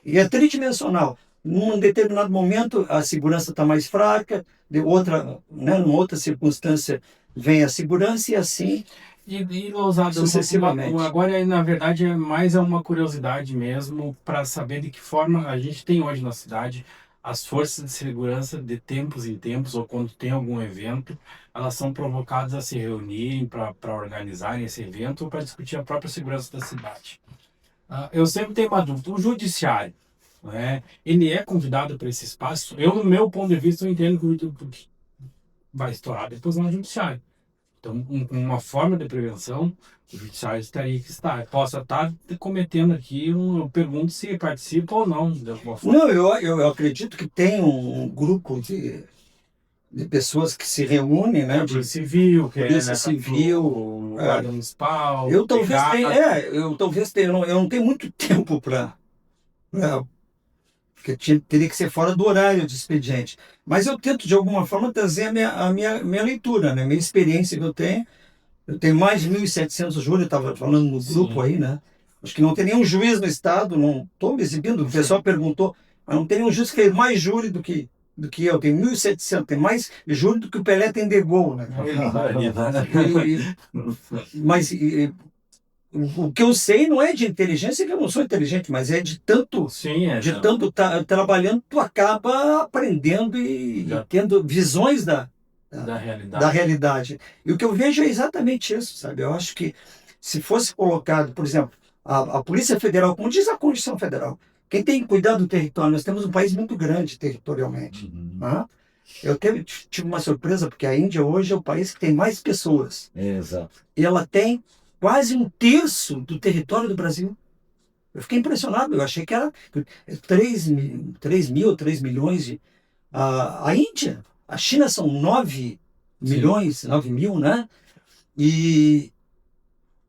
E é tridimensional. Num determinado momento, a segurança está mais fraca, numa outra circunstância, vem a segurança e assim Lousada, sucessivamente. Agora, na verdade, é mais uma curiosidade mesmo para saber de que forma a gente tem hoje na cidade as forças de segurança, de tempos em tempos, ou quando tem algum evento, elas são provocadas a se reunirem para organizarem esse evento ou para discutir a própria segurança da cidade. Eu sempre tenho uma dúvida: o judiciário, né, ele é convidado para esse espaço? Eu, no meu ponto de vista, eu entendo que vai estourar depois no judiciário. Então, uma forma de prevenção, o judiciário teria que estar. Posso estar cometendo aqui, eu pergunto se participa ou não de alguma forma. Não, eu acredito que tem um grupo de pessoas que se reúnem, né? Polícia Civil, que Polícia né, Civil, Guarda Municipal. Eu talvez tenha, eu não tenho muito tempo porque teria que ser fora do horário de expediente. Mas eu tento, de alguma forma, trazer a minha leitura, né? A minha experiência que eu tenho. Eu tenho mais de 1.700 júris, eu estava falando no grupo aí, né? Acho que não tem nenhum juiz no estado, não estou me exibindo, o pessoal perguntou, mas não tem nenhum juiz que fez mais júri do que eu. Tenho 1.700, tem mais júri do que o Pelé tem de gol, né? Mas o que eu sei não é de inteligência, que eu não sou inteligente, mas é de tanto, trabalhando, tu acaba aprendendo e tendo visões da realidade. E o que eu vejo é exatamente isso, sabe? Eu acho que se fosse colocado, por exemplo, a Polícia Federal, como diz a Constituição Federal, quem tem que cuidar do território, nós temos um país muito grande territorialmente. Né? Eu tive uma surpresa, porque a Índia hoje é o país que tem mais pessoas. Exato. E ela tem quase 1/3 do território do Brasil. Eu fiquei impressionado, eu achei que era 3 milhões a Índia. A China são 9 milhões, 9 mil, né? E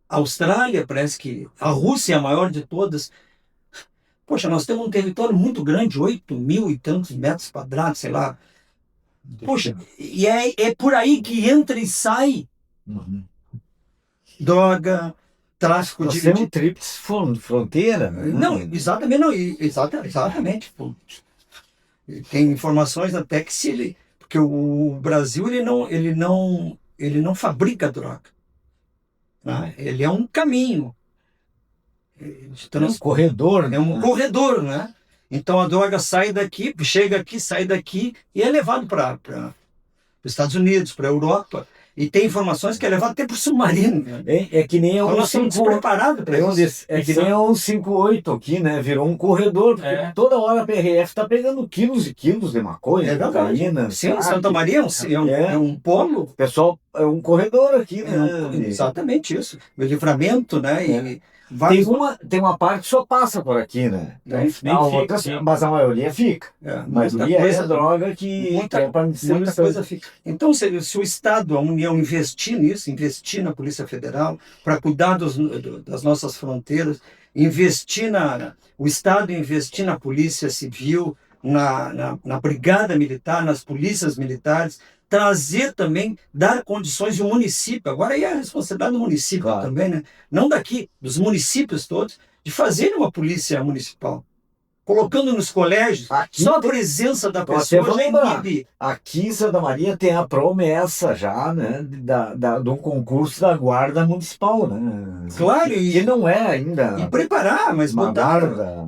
a Austrália, parece que a Rússia é a maior de todas. Poxa, nós temos um território muito grande, 8.000 e tantos metros quadrados, sei lá. Poxa, e é por aí que entra e sai droga, tráfico de... Você é um tríplice fronteira, né? Não, exatamente, não, exatamente. Tem informações até que porque o Brasil ele não fabrica droga, né? Ele é um caminho. É um corredor, né? É um corredor, né? Então a droga sai daqui, chega aqui, sai daqui e é levado para os Estados Unidos, para a Europa. E tem informações que é levado até por submarino. Né? É que nem nós estamos despreparados para isso. É que nem a 158 aqui, né? Virou um corredor, porque toda hora a PRF está pegando quilos e quilos de maconha, cocaína. Sim, Santa Maria é um polo. Pessoal, é um corredor aqui, né? Exatamente isso. O livramento, né? E tem uma parte que só passa por aqui, né? Mas a maioria fica. A maioria é droga que muita coisa fica. Então, se o Estado, a União investir nisso, investir na Polícia Federal para cuidar das nossas fronteiras, o Estado investir na Polícia Civil, na Brigada Militar, nas polícias militares, trazer também, dar condições do município. Agora aí é a responsabilidade do município também, né? Não daqui, dos municípios todos, de fazer uma polícia municipal. Colocando nos colégios, só a presença da pessoa já inibe. Aqui em Santa Maria tem a promessa já, né, de um concurso da Guarda Municipal, né? Claro. E não é ainda... E preparar, mas botar... Guarda...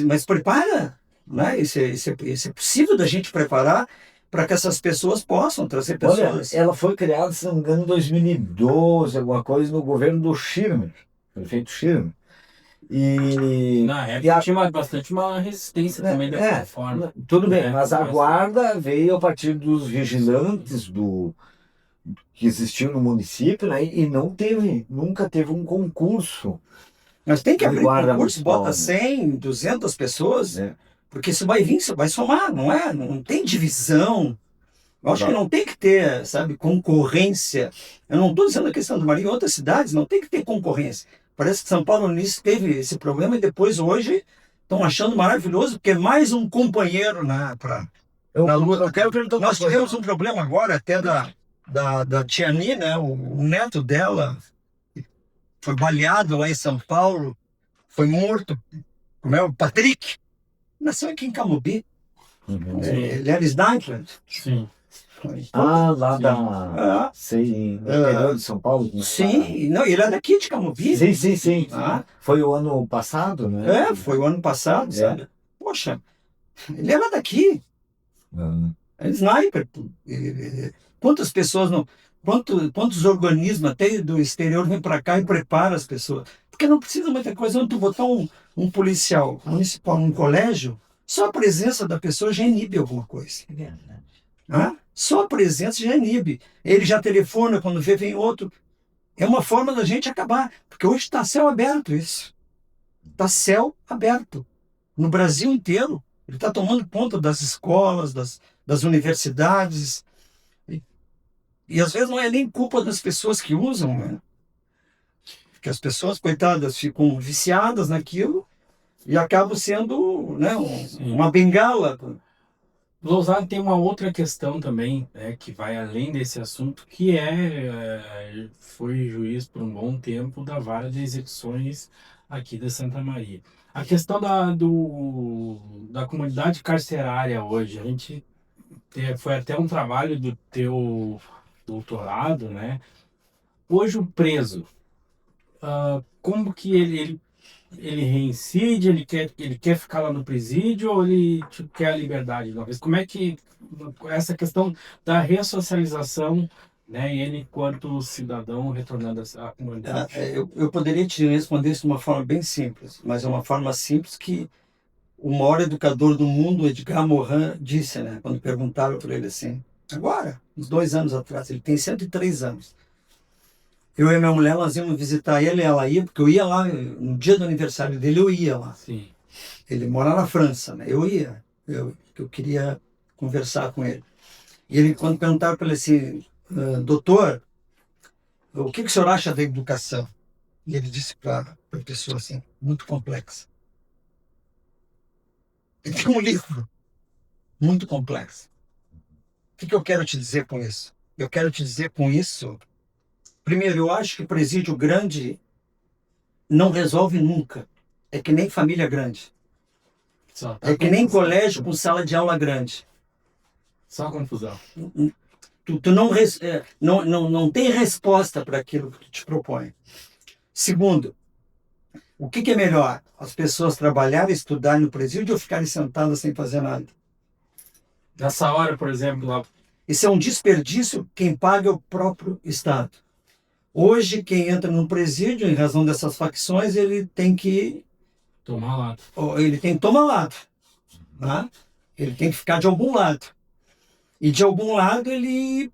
Mas prepara, né? Isso é possível da gente preparar para que essas pessoas possam trazer pessoas. Olha, ela foi criada, se não me engano, em 2012, alguma coisa, no governo do Schirmer, prefeito Schirmer. E, Na e época a- tinha bastante uma resistência também dessa forma. tudo bem, É, mas a guarda veio a partir dos vigilantes que existiam no município, né? E nunca teve um concurso Mas tem que de abrir guarda concurso, bota municipal, né? 100, 200 pessoas, É. porque isso vai vir, isso vai somar, não é? Não tem divisão. Eu acho que não tem que ter, sabe, concorrência. Eu não estou dizendo a questão do Marinho, em outras cidades não tem que ter concorrência. Parece que São Paulo no início teve esse problema e depois hoje estão achando maravilhoso, porque é mais um companheiro na luta. Eu quero perguntar uma Nós coisa. tivemos um problema agora até da Tiani, né? O neto dela foi baleado lá em São Paulo, foi morto. Como é o Patrick? Nasceu aqui em Camobi. Uhum. Ele era sniper. Sim. Lá Sim. Ah, sei, no interior de São Paulo. Né? sim, não, ele é daqui de Camobi. Sim. Ah, Foi o ano passado, né? foi o ano passado, sabe? Poxa, ele era daqui. Ah, É sniper. Quantas pessoas não. Quantos organismos até do exterior vêm para cá e preparam as pessoas? Porque não precisa muita coisa. Quando tu botar um policial municipal num colégio, só a presença da pessoa já inibe alguma coisa. é verdade. Só a presença já inibe. Ele já telefona, quando vê, vem outro. É uma forma da gente acabar. Porque hoje está céu aberto isso. Está céu aberto. No Brasil inteiro. Ele está tomando conta das escolas, das universidades. E às vezes não é nem culpa das pessoas que usam, né? Porque as pessoas, coitadas, ficam viciadas naquilo e acabam sendo, né, uma bengala. Lousada tem uma outra questão também, né, que vai além desse assunto, que foi juiz por um bom tempo da Vara de Execuções aqui de Santa Maria. A questão da comunidade carcerária hoje, foi até um trabalho do teu doutorado, né? Hoje o preso, como que ele reincide, ele quer ficar lá no presídio ou ele quer a liberdade de uma vez? Como é que essa questão da ressocialização, né, ele enquanto cidadão retornando à comunidade? Eu poderia te responder isso de uma forma bem simples, mas é uma forma simples que o maior educador do mundo, Edgar Morin, disse, né, quando perguntaram para ele assim, agora, uns 2 anos atrás, ele tem 103 anos. Eu e minha mulher, nós íamos visitar ele, ela ia, porque eu ia lá, no dia do aniversário dele, eu ia lá. Sim. Ele mora na França, né? Eu ia, eu queria conversar com ele. E ele, quando perguntaram para ele assim, doutor, o que o senhor acha da educação? E ele disse para a pessoa assim, muito complexa. Ele tem um livro muito complexo. O que eu quero te dizer com isso? Eu quero te dizer com isso, primeiro, eu acho que presídio grande não resolve nunca. É que nem família grande. É que nem colégio com sala de aula grande. Só confusão. Tu não tem resposta para aquilo que tu te propõe. Segundo, o que é melhor? As pessoas trabalharem, estudarem no presídio ou ficarem sentadas sem fazer nada? Nessa hora, por exemplo, lá. Isso é um desperdício, quem paga é o próprio Estado. Hoje, quem entra no presídio, em razão dessas facções, ele tem que Tomar lado. Ele tem que tomar lado. Né? Ele tem que ficar de algum lado. E de algum lado ele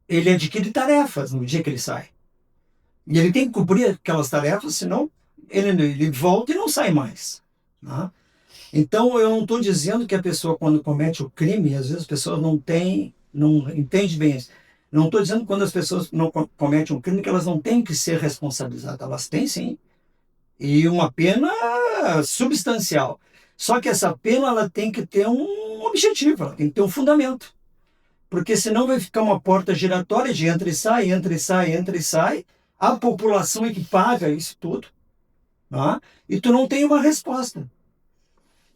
adquire tarefas no dia que ele sai. E ele tem que cumprir aquelas tarefas, senão ele volta e não sai mais. Né? Então eu não estou dizendo que a pessoa, quando comete o crime, às vezes as pessoas não entendem bem isso. Não estou dizendo que quando as pessoas não cometem um crime que elas não têm que ser responsabilizadas. Elas têm sim. E uma pena substancial. Só que essa pena ela tem que ter um objetivo, ela tem que ter um fundamento. Porque senão vai ficar uma porta giratória de entra e sai, entra e sai, entra e sai. A população é que paga isso tudo. Né? E tu não tem uma resposta.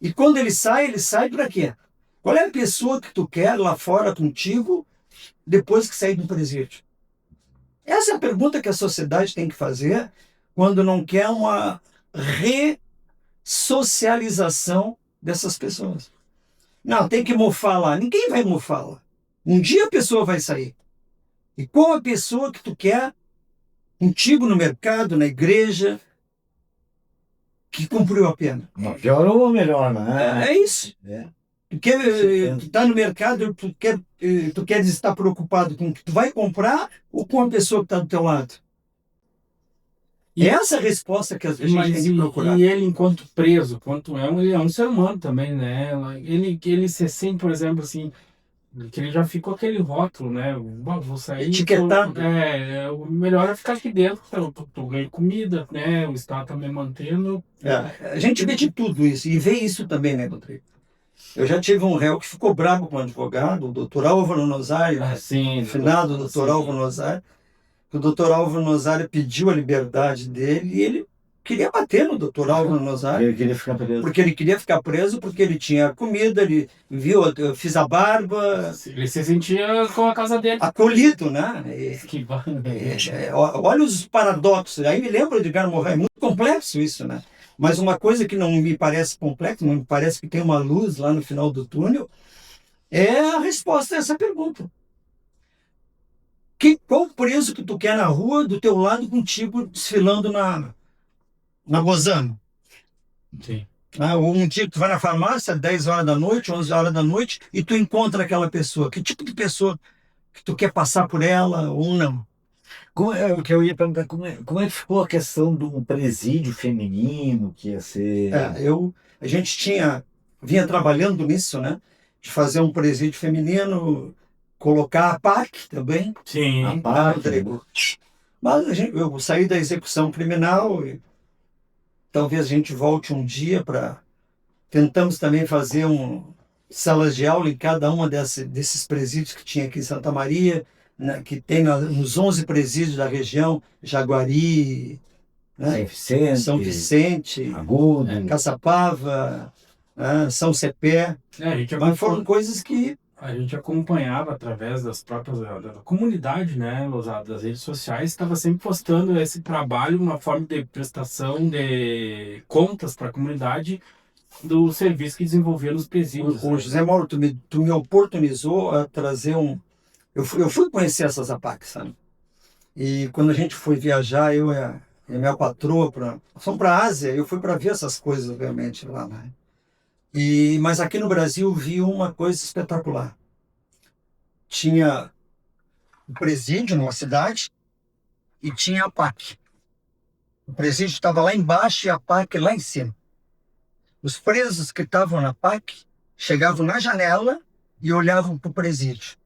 E quando ele sai para quê? Qual é a pessoa que tu quer lá fora contigo depois que sair do presídio? Essa é a pergunta que a sociedade tem que fazer quando não quer uma ressocialização dessas pessoas. Não, tem que mofar lá. Ninguém vai mofar lá. Um dia a pessoa vai sair. E qual a pessoa que tu quer contigo no mercado, na igreja, que cumpriu a pena. Não, piorou ou melhor, né? É isso. É. Tu tá no mercado, tu queres estar preocupado com o que tu vai comprar ou com a pessoa que está do teu lado? E- Essa é a resposta que a gente tem que procurar. e ele, enquanto preso, ele é um ser humano também, né? Ele se sente, por exemplo, assim, que ele já ficou aquele rótulo, né? Vou sair. Etiquetado. O melhor é ficar aqui dentro, eu ganho comida, né? O Estado tá me mantendo. A gente vê de tudo isso, e vê isso também, né, Rodrigo? Eu já tive um réu que ficou bravo com o advogado, o doutor Álvaro Nozário, Assim, o finado doutor Álvaro Nozário. O doutor Álvaro Nozário pediu a liberdade dele e ele queria bater no doutor Álvaro Nozário. Ele queria ficar preso. Porque ele queria ficar preso, porque ele tinha comida, ele viu, eu fiz a barba, Ele se sentia com a casa dele. acolhido, né? Que Olha os paradoxos. Aí me lembra de Edgar Morin, é muito complexo isso, né? Mas uma coisa que não me parece complexa, não me parece que tem uma luz lá no final do túnel, é a resposta a essa pergunta. Qual preso que tu quer na rua, do teu lado, contigo, desfilando na Gozano? Sim. Ou um dia que tu vai na farmácia, 10 horas da noite, 11 horas da noite, e tu encontra aquela pessoa. Que tipo de pessoa que tu quer passar por ela ou não? O que eu ia perguntar, como é que ficou a questão do presídio feminino, que ia ser... A gente vinha trabalhando nisso, né? De fazer um presídio feminino, colocar a PAC também. Sim. A PAC, Rodrigo. Mas eu saí da execução criminal e talvez a gente volte um dia para... Tentamos também fazer salas de aula em cada uma desses presídios que tinha aqui em Santa Maria, né, que tem nos 11 presídios da região, Jaguari, né, São Vicente, Agudo, Caçapava, né, São Cepé. Mas foram coisas que a gente acompanhava através das próprias da comunidade, né, das redes sociais, estava sempre postando esse trabalho, uma forma de prestação de contas para a comunidade do serviço que desenvolvia nos presídios. O José Mauro, tu me oportunizou a trazer Eu fui conhecer essas APACs, sabe? E quando a gente foi viajar, eu e a minha patroa, fomos para a Ásia, eu fui para ver essas coisas, obviamente, lá, né? Mas aqui no Brasil vi uma coisa espetacular. Tinha um presídio numa cidade e tinha a PAC. O presídio estava lá embaixo e a PAC lá em cima. Os presos que estavam na PAC chegavam na janela e olhavam para o presídio.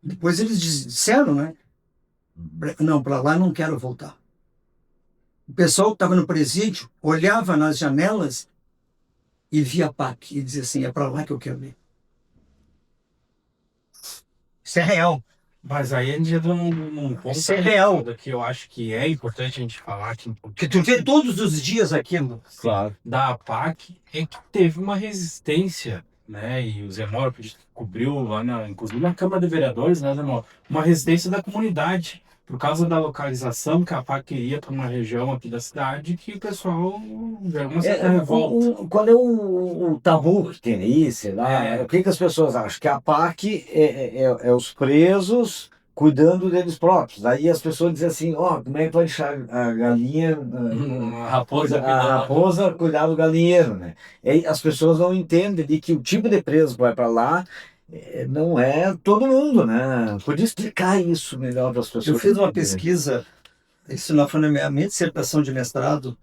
Depois eles disseram, né? Não, para lá não quero voltar. O pessoal que estava no presídio olhava nas janelas e via a PAC e dizia assim, é para lá que eu quero ir. Isso é real. Mas aí a gente entra num ponto Isso é real. Que eu acho que é importante a gente falar aqui. Que tu vê todos os dias aquilo. Claro. Da APAC é que teve uma resistência, né? E o Zé Mauro cobriu lá, inclusive na Câmara de Vereadores, né, Zé Mauro? Uma resistência da comunidade. Por causa da localização que a PAC queria para uma região aqui da cidade, que o pessoal já uma certa revolta. Qual é o tabu que tem aí, sei lá? O que as pessoas acham? Que a PAC é os presos cuidando deles próprios. Aí as pessoas dizem assim, como é que pode deixar a galinha, a raposa cuidar do galinheiro, né? E as pessoas não entendem de que o tipo de preso que vai para lá não é todo mundo, né? Podia explicar isso melhor para as pessoas. Eu fiz uma pesquisa, isso não foi na minha dissertação de mestrado,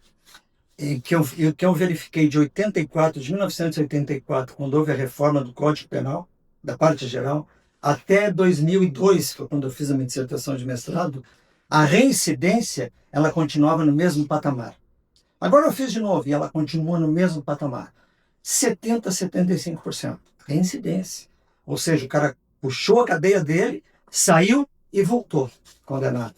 que eu verifiquei de 1984, quando houve a reforma do Código Penal, da parte geral, até 2002, foi quando eu fiz a minha dissertação de mestrado, a reincidência, ela continuava no mesmo patamar. Agora eu fiz de novo e ela continua no mesmo patamar. 70% a 75%. Reincidência. Ou seja, o cara puxou a cadeia dele, saiu e voltou condenado.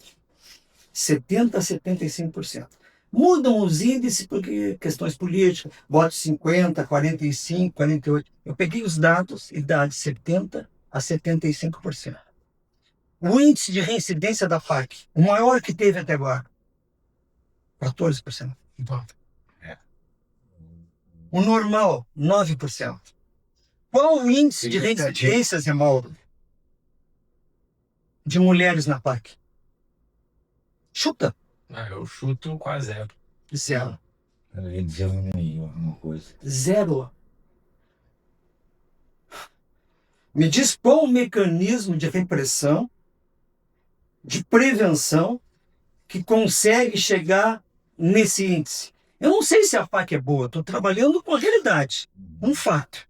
70% a 75%. Mudam os índices porque questões políticas, voto 50, 45, 48. Eu peguei os dados, idade 70% a 75%. O índice de reincidência da PAC, o maior que teve até agora, 14%. O normal, 9%. Qual o índice de reincidência, Zé Mauro, de mulheres na PAC? Chuta. Eu chuto quase zero. Zero. Religião e alguma coisa. Zero. Me diz qual o mecanismo de repressão, de prevenção, que consegue chegar nesse índice. Eu não sei se a FAQ é boa, estou trabalhando com a realidade. Um fato.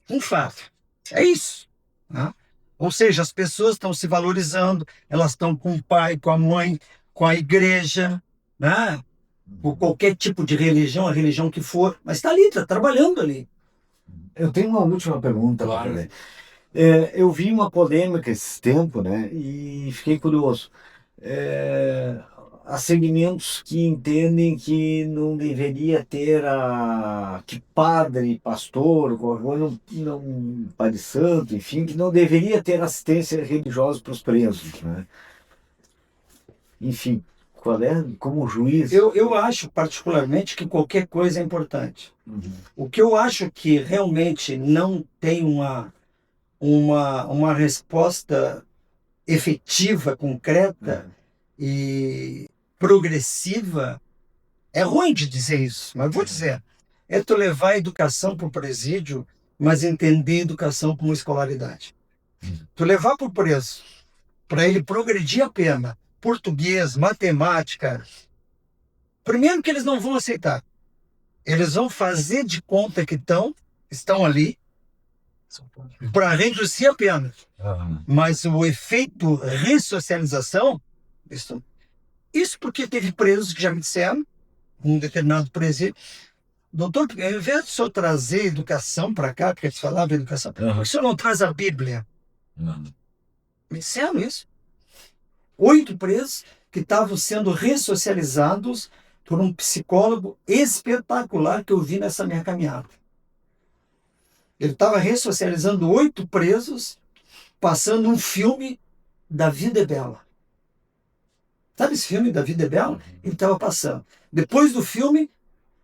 Um fato. É isso. Né? Ou seja, as pessoas estão se valorizando, elas estão com o pai, com a mãe, com a igreja, né? Por qualquer tipo de religião, a religião que for, mas está ali, está trabalhando ali. Eu tenho uma última pergunta para Claro. fazer. Eu vi uma polêmica esse tempo, né? E fiquei curioso. Há segmentos que entendem que não deveria ter que padre, pastor, qualquer coisa, não, padre santo, enfim, que não deveria ter assistência religiosa para os presos, né? Enfim, qual é, como juiz? Eu acho particularmente que qualquer coisa é importante. Uhum. O que eu acho que realmente não tem uma resposta efetiva, concreta e progressiva, é ruim de dizer isso, mas vou dizer, é tu levar a educação para o presídio, mas entender a educação como escolaridade. Tu levar para o preso, para ele progredir a pena, português, matemática, primeiro que eles não vão aceitar. Eles vão fazer de conta que estão ali para reduzir a pena. Mas o efeito ressocialização, isso porque teve presos que já me disseram, um determinado presídio, doutor, ao invés de o senhor trazer educação para cá, porque eles falavam de educação, por que o senhor não traz a Bíblia? Me disseram isso. 8 presos que estavam sendo ressocializados por um psicólogo espetacular que eu vi nessa minha caminhada. Ele estava ressocializando 8 presos, passando um filme da Vida é Bela. Sabe esse filme da Vida é Bela? Ele estava passando. Depois do filme,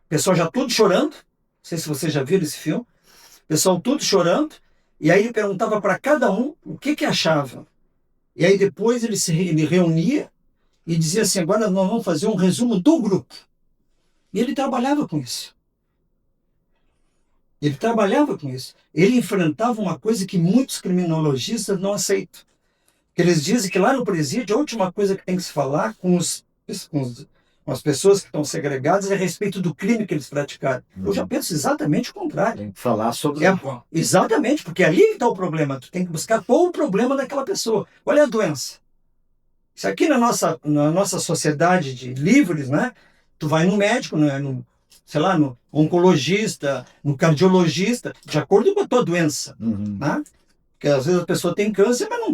o pessoal já tudo chorando. Não sei se vocês já viram esse filme. O pessoal tudo chorando. E aí ele perguntava para cada um o que achava. E aí depois ele reunia e dizia assim, agora nós vamos fazer um resumo do grupo. E ele trabalhava com isso. Ele trabalhava com isso. Ele enfrentava uma coisa que muitos criminologistas não aceitam. Eles dizem que lá no presídio a última coisa que tem que se falar com as pessoas que estão segregadas é a respeito do crime que eles praticaram. Eu já penso exatamente o contrário. Tem que falar sobre... Exatamente, porque ali está o problema. Tu tem que buscar qual o problema daquela pessoa. Qual é a doença? Isso aqui na nossa sociedade de livres, né? Tu vai no médico, né? No oncologista, no cardiologista, de acordo com a tua doença. Né? Porque às vezes a pessoa tem câncer, mas não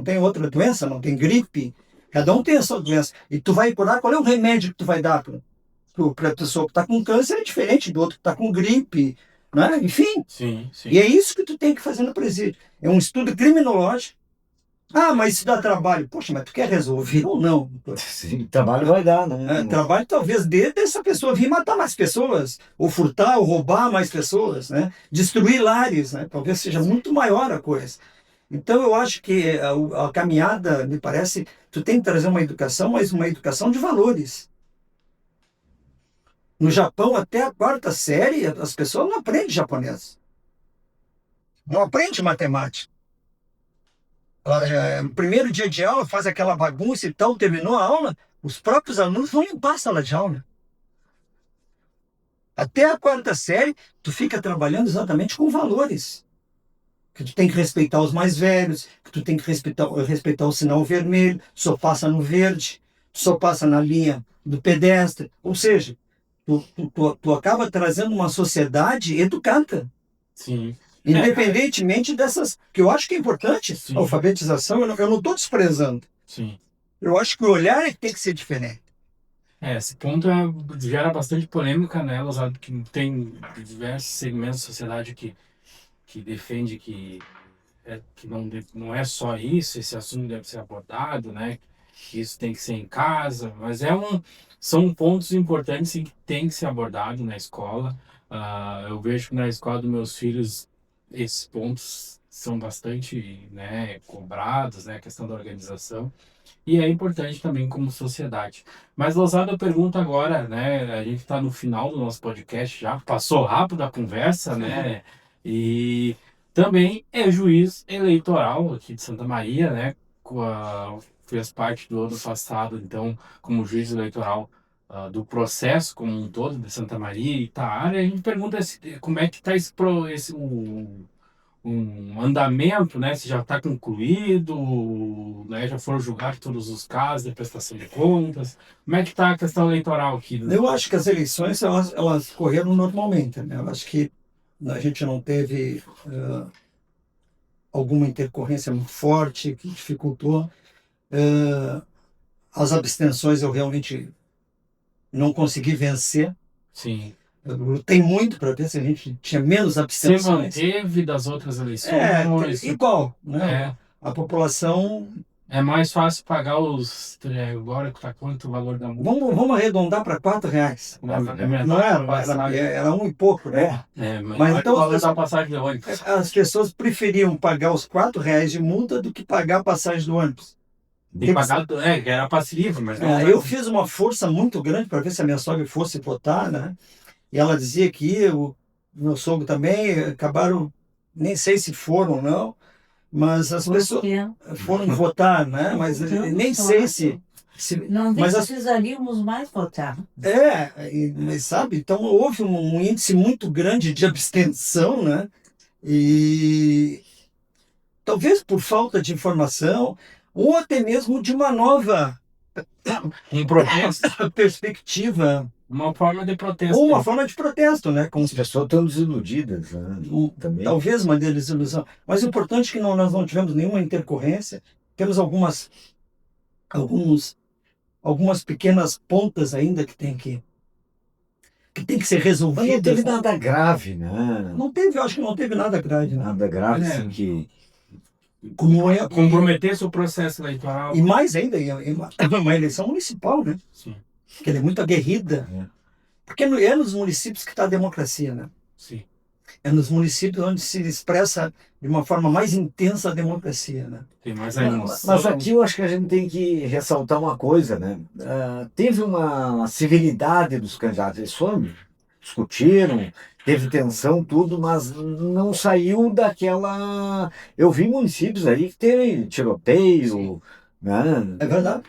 tem outra doença, não tem gripe. Cada um tem a sua doença. E tu vai curar, qual é o remédio que tu vai dar para a pessoa que está com câncer? É diferente do outro que está com gripe, né? Enfim. Sim. E é isso que tu tem que fazer no presídio. É um estudo criminológico. Ah, mas isso dá trabalho. Poxa, mas tu quer resolver ou não? Sim, trabalho vai dar, né? Trabalho talvez dessa pessoa vir matar mais pessoas, ou furtar, ou roubar mais pessoas, né? Destruir lares, né? Talvez seja muito maior a coisa. Então eu acho que a caminhada, me parece, tu tem que trazer uma educação, mas uma educação de valores. No Japão, até a 4ª série, as pessoas não aprendem japonês. Não aprendem matemática. No primeiro dia de aula, faz aquela bagunça e tal, terminou a aula, os próprios alunos vão limpar a sala de aula. Até a 4ª série, tu fica trabalhando exatamente com valores. Que tu tem que respeitar os mais velhos, que tu tem que respeitar o sinal vermelho, só passa no verde, só passa na linha do pedestre. Ou seja, tu acaba trazendo uma sociedade educada. Sim. Independentemente dessas, que eu acho que é importante, Sim. a alfabetização, eu não estou desprezando. Sim. Eu acho que o olhar é que tem que ser diferente. Esse ponto gera bastante polêmica nela, sabe? Que tem diversos segmentos da sociedade que defende que não é só isso, esse assunto deve ser abordado, né? Que isso tem que ser em casa, mas são pontos importantes que tem que ser abordado na escola. Eu vejo que na escola dos meus filhos esses pontos são bastante, né, cobrados, né, a questão da organização. E é importante também como sociedade. Mas, Lousada, eu pergunto agora, né? A gente está no final do nosso podcast já, passou rápido a conversa, né? E também é juiz eleitoral aqui de Santa Maria, né? Fez parte do ano passado, então, como juiz eleitoral do processo como um todo de Santa Maria e Itaara. A gente pergunta como é que está um andamento, né? Se já está concluído, né? Já foram julgados todos os casos de prestação de contas. Como é que está a questão eleitoral aqui? Eu acho que as eleições elas correram normalmente, né? Eu acho que a gente não teve alguma intercorrência muito forte que dificultou. As abstenções eu realmente não consegui vencer. Sim. Eu lutei muito para ver se a gente tinha menos Se abstenções. manteve das outras eleições. Igual, né? É, A população. é mais fácil pagar agora está quanto o valor da multa? Vamos arredondar para R$ 4. Não era um e pouco, né? Mas então o valor da passagem de ônibus. As pessoas preferiam pagar os R$ 4 de multa do que pagar a passagem do ônibus. Tem pagado, que era passe livre, mas não. Eu fiz uma força muito grande para ver se a minha sogra fosse votar, né? E ela dizia que ia, o meu sogro também, acabaram, nem sei se foram ou não, mas as pessoas foram votar, né? Mas nem sei se Não mas precisaríamos mais votar. mas sabe, então houve um índice muito grande de abstenção, né? E talvez por falta de informação, ou até mesmo de uma nova protesto. perspectiva. Uma forma de protesto. Ou uma forma de protesto, né? As pessoas estão desiludidas, né? Também. Talvez uma desilusão. Mas o importante é que nós não tivemos nenhuma intercorrência. Temos algumas pequenas pontas ainda que tem que ser resolvidas. Mas não teve nada grave, né? Não teve, eu acho que não teve nada grave. Né? Nada grave, assim, que comprometesse o processo eleitoral. E mais ainda, uma eleição municipal, né? Sim. Que ela é muito aguerrida. Porque é nos municípios que está a democracia, né? Sim. É nos municípios onde se expressa de uma forma mais intensa a democracia, né? Tem mais a emoção. Mas aqui eu acho que a gente tem que ressaltar uma coisa, né? Teve uma civilidade dos candidatos, eles foram, discutiram, teve tensão, tudo, mas não saiu daquela... Eu vi municípios aí que teve tiroteio, né? É verdade.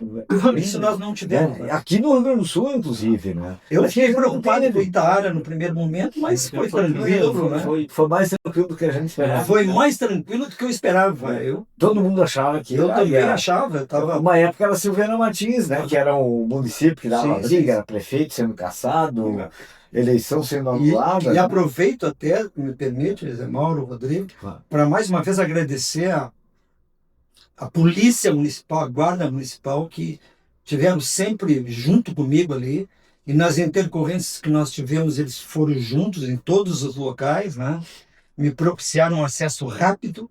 Isso nós não tivemos. Né? Aqui no Rio Grande do Sul, inclusive, né? Eu fiquei preocupado com o Itaara no primeiro momento, mas foi tranquilo, né? Foi mais tranquilo do que a gente esperava. Foi mais tranquilo do que eu esperava. Todo mundo achava que... Eu também achava. Uma época era Silveira Martins, né? Que era o município que dava briga, era prefeito sendo caçado, eleição sendo anulada. E aproveito até, me permite, Zé Mauro, Rodrigo, para mais uma vez agradecer a Polícia Municipal, a Guarda Municipal, que estiveram sempre junto comigo ali, e nas intercorrências que nós tivemos, eles foram juntos em todos os locais, né? Me propiciaram um acesso rápido,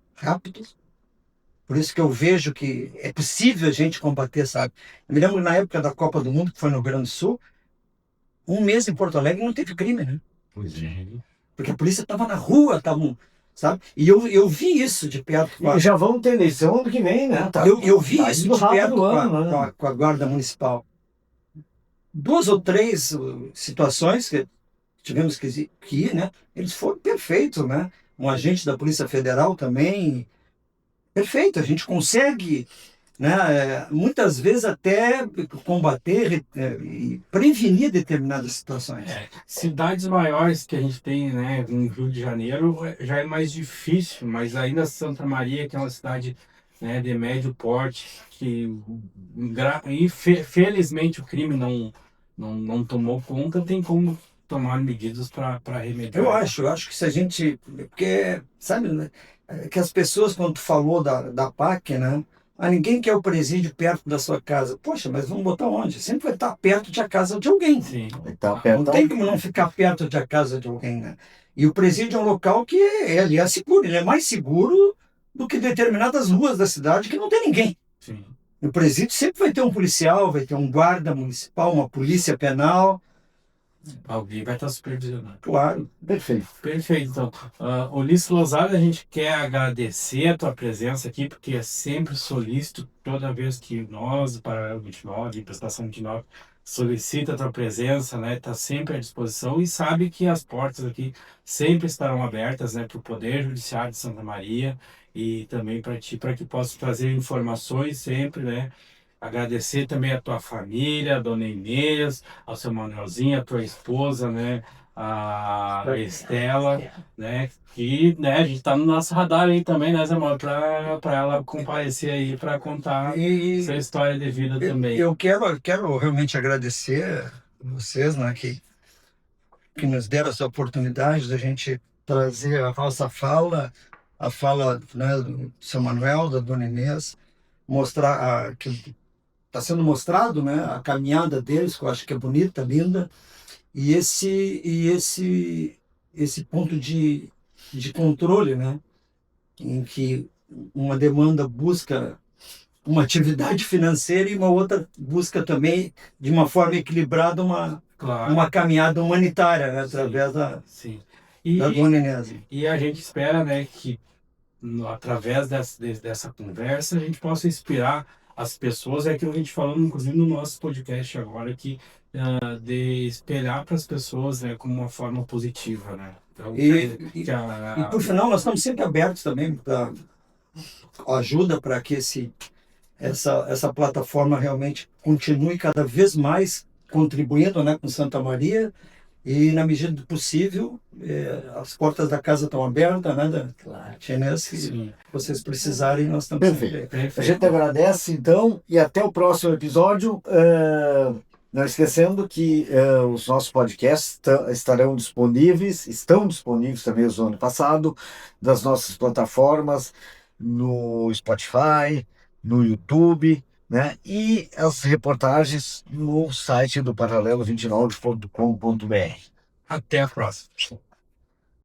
por isso que eu vejo que é possível a gente combater, sabe? Eu me lembro na época da Copa do Mundo, que foi no Rio Grande do Sul, um mês em Porto Alegre não teve crime, né? Pois é. Porque a polícia estava na rua, sabe? E eu vi isso de perto. E já vamos ter eleição ano que vem, né? Eu vi isso de perto né? com a Guarda Municipal. 2 ou 3 situações que tivemos que ir, né? Eles foram perfeitos, né? Um agente da Polícia Federal também. Perfeito, a gente consegue, né? Muitas vezes até combater e prevenir determinadas situações. Cidades maiores que a gente tem, né, no Rio de Janeiro, já é mais difícil, mas ainda Santa Maria, que é uma cidade, né, de médio porte, que felizmente o crime não tomou conta, tem como tomar medidas para remediar. Eu acho que se a gente... Porque, sabe, né, que as pessoas, quando tu falou da PAC, né? Ninguém quer o presídio perto da sua casa. Poxa, mas vamos botar onde? Sempre vai estar perto da casa de alguém. Sim. Não tem como não ficar perto da casa de alguém, né? E o presídio é um local que ele é seguro. Ele é mais seguro do que determinadas ruas da cidade que não tem ninguém. Sim. No presídio sempre vai ter um policial, vai ter um guarda municipal, uma polícia penal. Alguém vai estar supervisionando. Claro. Perfeito. Perfeito. Então, Ulisses Lousada, a gente quer agradecer a tua presença aqui, porque é sempre solícito, toda vez que nós, do Paralelo 29, Prestação 29, solicita a tua presença, né? Está sempre à disposição e sabe que as portas aqui sempre estarão abertas, né, para o Poder Judiciário de Santa Maria e também para ti, para que possa trazer informações sempre, né? Agradecer também a tua família, a dona Inês, ao seu Manuelzinho, a tua esposa, né? A Estela, né? Que, né, a gente está no nosso radar aí também, né, Zé Mauro? Para ela comparecer aí para contar sua E história de vida também. eu quero realmente agradecer vocês, né, que nos deram essa oportunidade da gente trazer a nossa fala, a fala, né, do seu Manuel, da dona Inês, mostrar que está sendo mostrado, né, a caminhada deles, que eu acho que é bonita, linda, e esse ponto de controle, né, em que uma demanda busca uma atividade financeira e uma outra busca também, de uma forma equilibrada, Claro, uma caminhada humanitária, né, sim, através sim. da E, dona Inês. e a gente espera, né, que através dessa conversa a gente possa inspirar as pessoas, é aquilo que a gente falou, inclusive no nosso podcast agora, que de espelhar para as pessoas, né, como uma forma positiva, né? Então, E por final, nós estamos sempre abertos também para ajuda para que essa plataforma realmente continue cada vez mais contribuindo, né, com Santa Maria. E, na medida do possível, as portas da casa estão abertas, né, Claro. Inês? Se sim, vocês precisarem, nós estamos Perfeito. sempre. A perfeito. gente agradece, então, e até o próximo episódio. Não esquecendo que os nossos podcasts estarão disponíveis, estão disponíveis também do ano passado, das nossas plataformas, no Spotify, no YouTube, né? E as reportagens no site do paralelo29.com.br. Até a próxima.